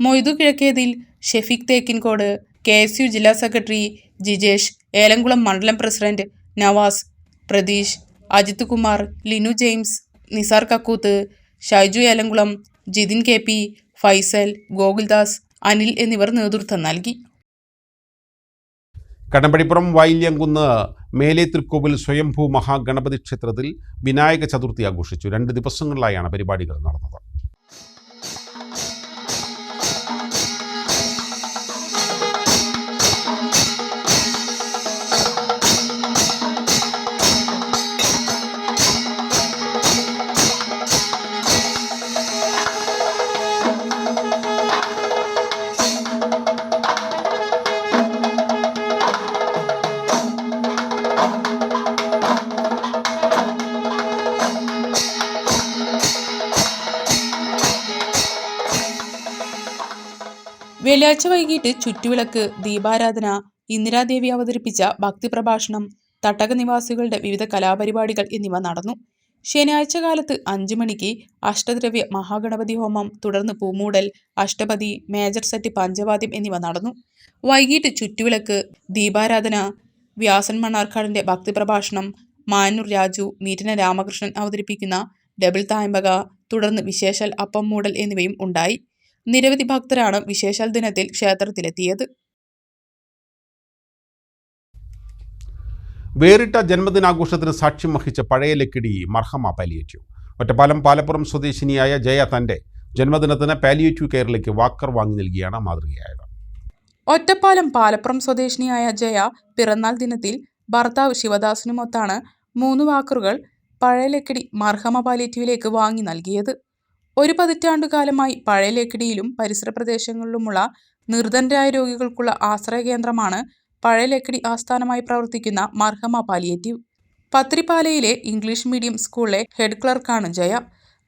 മൊയ്തു കിഴക്കേതിൽ, ഷെഫീഖ് തേക്കിൻകോട്, KSU ജില്ലാ സെക്രട്ടറി ജിജേഷ്, ഏലംകുളം മണ്ഡലം president Navas, Pratheesh, Ajith Kumar, Linu James, Nisar Kakkooth, Shaiju Elamkulam, Jithin KP, Faisal, Gokuldas, Anil എന്നിവർ നേതൃത്വം നൽകി. കടമ്പടിപ്പുറം വൈല്യംകുന്ന് മേലെ തൃക്കോവിൽ സ്വയംഭൂ മഹാഗണപതി ക്ഷേത്രത്തിൽ വിനായക ചതുർത്ഥി ആഘോഷിച്ചു. 2 ദിവസങ്ങളിലായാണ് പരിപാടികൾ നടന്നത്. വെള്ളിയാഴ്ച വൈകിട്ട് ചുറ്റുവിളക്ക്, ദീപാരാധന, ഇന്ദിരാദേവി അവതരിപ്പിച്ച ഭക്തിപ്രഭാഷണം, തട്ടക നിവാസികളുടെ വിവിധ കലാപരിപാടികൾ എന്നിവ നടന്നു. ശനിയാഴ്ച കാലത്ത് 5 മണിക്ക് അഷ്ടദ്രവ്യ മഹാഗണപതി ഹോമം, തുടർന്ന് പൂമൂടൽ, അഷ്ടപതി, മേജർ സെറ്റ് പഞ്ചവാദ്യം എന്നിവ നടന്നു. വൈകിട്ട് ചുറ്റുവിളക്ക്, ദീപാരാധന, വ്യാസൻ മണ്ണാർക്കാടിന്റെ ഭക്തിപ്രഭാഷണം, മാനൂർ രാജു, മീറ്റന രാമകൃഷ്ണൻ അവതരിപ്പിക്കുന്ന ഡബിൾ തായമ്പക, തുടർന്ന് വിശേഷാൽ അപ്പം മൂടൽ എന്നിവയും ഉണ്ടായി. നിരവധി ഭക്തരാണ് വിശേഷാൽ ദിനത്തിൽ ക്ഷേത്രത്തിലെത്തിയത്. വേറിട്ട ജന്മദിനാഘോഷത്തിന് സാക്ഷ്യം വഹിച്ച പഴയ ലക്കിടി മർഹമ പാലിയേറ്റീവ്. ഒറ്റപ്പാലം പാലപ്പുറം സ്വദേശിനിയായ ജയ തന്റെ ജന്മദിനത്തിന് പാലിയേറ്റീവ് കെയറിലേക്ക് വാക്കർ വാങ്ങി നൽകിയാണ് മാതൃകയായത്. ഒറ്റപ്പാലം പാലപ്പുറം സ്വദേശിനിയായ ജയ പിറന്നാൾ ദിനത്തിൽ ഭർത്താവ് ശിവദാസനുമൊത്താണ് 3 വാക്കറുകൾ പഴയ ലക്കിടി മർഹമ പാലിയേറ്റീവിലേക്ക് വാങ്ങി നൽകിയത്. 1 പതിറ്റാണ്ടുകാലമായി പഴയ ലക്കിടിയിലും പരിസര പ്രദേശങ്ങളിലുമുള്ള നിർധനരായ രോഗികൾക്കുള്ള ആശ്രയ കേന്ദ്രമാണ് പഴയ ലക്കിടി ആസ്ഥാനമായി പ്രവർത്തിക്കുന്ന മർഹമ പാലിയേറ്റീവ്. പത്രിപ്പാലയിലെ ഇംഗ്ലീഷ് മീഡിയം സ്കൂളിലെ ഹെഡ് ക്ലർക്കാണ് ജയ.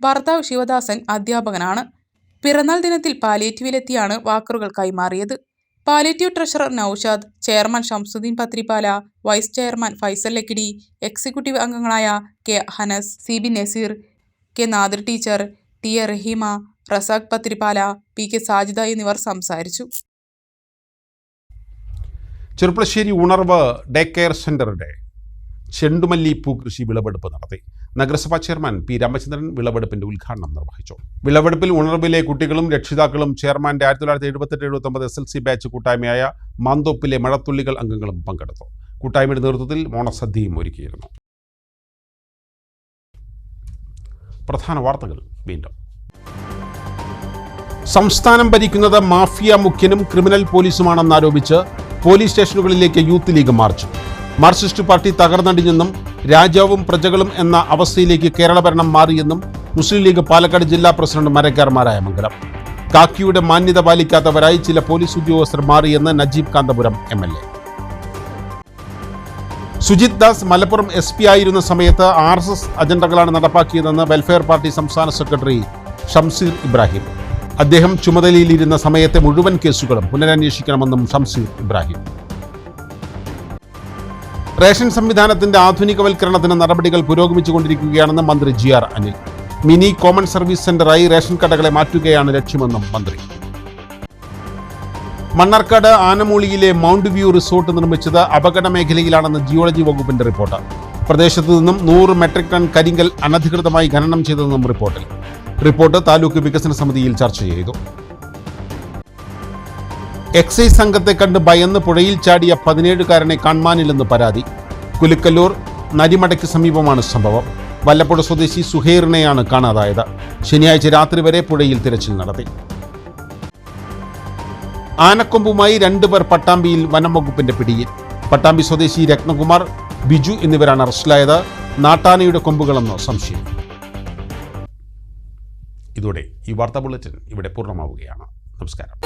ഭർത്താവ് ശിവദാസൻ അധ്യാപകനാണ്. പിറന്നാൾ ദിനത്തിൽ പാലിയേറ്റീവിലെത്തിയാണ് വാക്കറുകൾ കൈമാറിയത്. Palliative treasurer Naushad, chairman Shamsuddin Pathrippala, vice chairman Faisal Lakkidi, executive അംഗങ്ങളായ K Hanas, CB Naseer, K Nadir teacher, TA Raheema, Razak Pathrippala, PK Sajida എന്നിവർ സംസാരിച്ചു. ചെറുപ്പശ്ശേരി ഉണർവ് ഡേ കെയർ സെന്ററുടെ ചെണ്ടുമല്ലി പൂക്കൃഷി വിളവെടുപ്പ് നടത്തി. നഗരസഭാ ചെയർമാൻ പി രാമചന്ദ്രൻ വിളവെടുപ്പിന്റെ ഉദ്ഘാടനം നിർവഹിച്ചു. വിളവെടുപ്പിൽ ഉണർവിലെ കുട്ടികളും രക്ഷിതാക്കളും ചെയർമാന്റെ 1978-79 SLC ബാച്ച് കൂട്ടായ്മയായ മാന്തോപ്പിലെ മഴത്തുള്ളികൾ അംഗങ്ങളും പങ്കെടുത്തു. കൂട്ടായ്മയുടെ നേതൃത്വത്തിൽ ഓണസദ്യയും ഒരുക്കിയിരുന്നു. പ്രധാന വാർത്തകൾ വീണ്ടും. സംസ്ഥാനം ഭരിക്കുന്നത് മാഫിയ മുഖ്യനും ക്രിമിനൽ പോലീസുമാണെന്നാരോപിച്ച് പോലീസ് സ്റ്റേഷനുകളിലേക്ക് youth league march. Marxist party തകർന്നടിഞ്ഞെന്നും രാജാവും പ്രജകളും എന്ന അവസ്ഥയിലേക്ക് കേരള ഭരണം മാറിയെന്നും മുസ്ലിം ലീഗ് പാലക്കാട് ജില്ലാ പ്രസിഡന്റ് മരക്കാർ മാരായമംഗലം. കാക്കിയുടെ മാന്യത പാലിക്കാത്തവരായി ചില പോലീസ് ഉദ്യോഗസ്ഥർ മാറിയെന്ന് നജീബ് കാന്തപുരം MLA. സുജിത് ദാസ് മലപ്പുറം SP ആയിരുന്ന സമയത്ത് RSS അജണ്ടകളാണ് നടപ്പാക്കിയതെന്ന് വെൽഫെയർ പാർട്ടി സംസ്ഥാന സെക്രട്ടറി ഷംസീർ ഇബ്രാഹിം. അദ്ദേഹം ചുമതലയിലിരുന്ന സമയത്തെ മുഴുവൻ കേസുകളും പുനരന്വേഷിക്കണമെന്നും ഷംസീർ ഇബ്രാഹിം. റേഷൻ സംവിധാനത്തിന്റെ ആധുനികവൽക്കരണത്തിന് നടപടികൾ പുരോഗമിച്ചുകൊണ്ടിരിക്കുകയാണെന്ന് മന്ത്രി GR Anil. Mini common service സെന്ററായി റേഷൻ കടകളെ മാറ്റുകയാണ് ലക്ഷ്യമെന്നും മന്ത്രി. മണ്ണാർക്കാട് ആനമൂളിയിലെ മൗണ്ട് വ്യൂ റിസോർട്ട് നിർമ്മിച്ചത് അപകട മേഖലയിലാണെന്ന് ജിയോളജി വകുപ്പിന്റെ റിപ്പോർട്ട്. പ്രദേശത്തു നിന്നും 100 മെട്രിക് ടൺ കരിങ്കൽ അനധികൃതമായി ഖനനം ചെയ്തതെന്നും റിപ്പോർട്ടിൽ. റിപ്പോർട്ട് താലൂക്ക് വികസന സമിതിയിൽ ചർച്ച ചെയ്തു. എക്സൈസ് സംഘത്തെ കണ്ട് ഭയന്ന് പുഴയിൽ ചാടിയ 17-കാരനെ കാണാനില്ലെന്ന് പരാതി. കുലുക്കല്ലൂർ നരിമടയ്ക്ക് സമീപമാണ് സംഭവം. വല്ലപ്പുഴ സ്വദേശി സുഹൈറിനെയാണ് കാണാതായത്. ശനിയാഴ്ച രാത്രി വരെ പുഴയിൽ തിരച്ചിൽ നടത്തി. ആനക്കൊമ്പുമായി 2 പേർ പട്ടാമ്പിയിൽ വനം വകുപ്പിന്റെ പിടിയിൽ. പട്ടാമ്പി സ്വദേശി രത്നകുമാർ, ബിജു എന്നിവരാണ് അറസ്റ്റിലായത്. നാട്ടാനയുടെ കൊമ്പുകളെന്ന് സംശയം. ഇതോടെ ഈ വാർത്താ ബുള്ളറ്റിൻ ഇവിടെ പൂർണ്ണമാവുകയാണ്. നമസ്കാരം.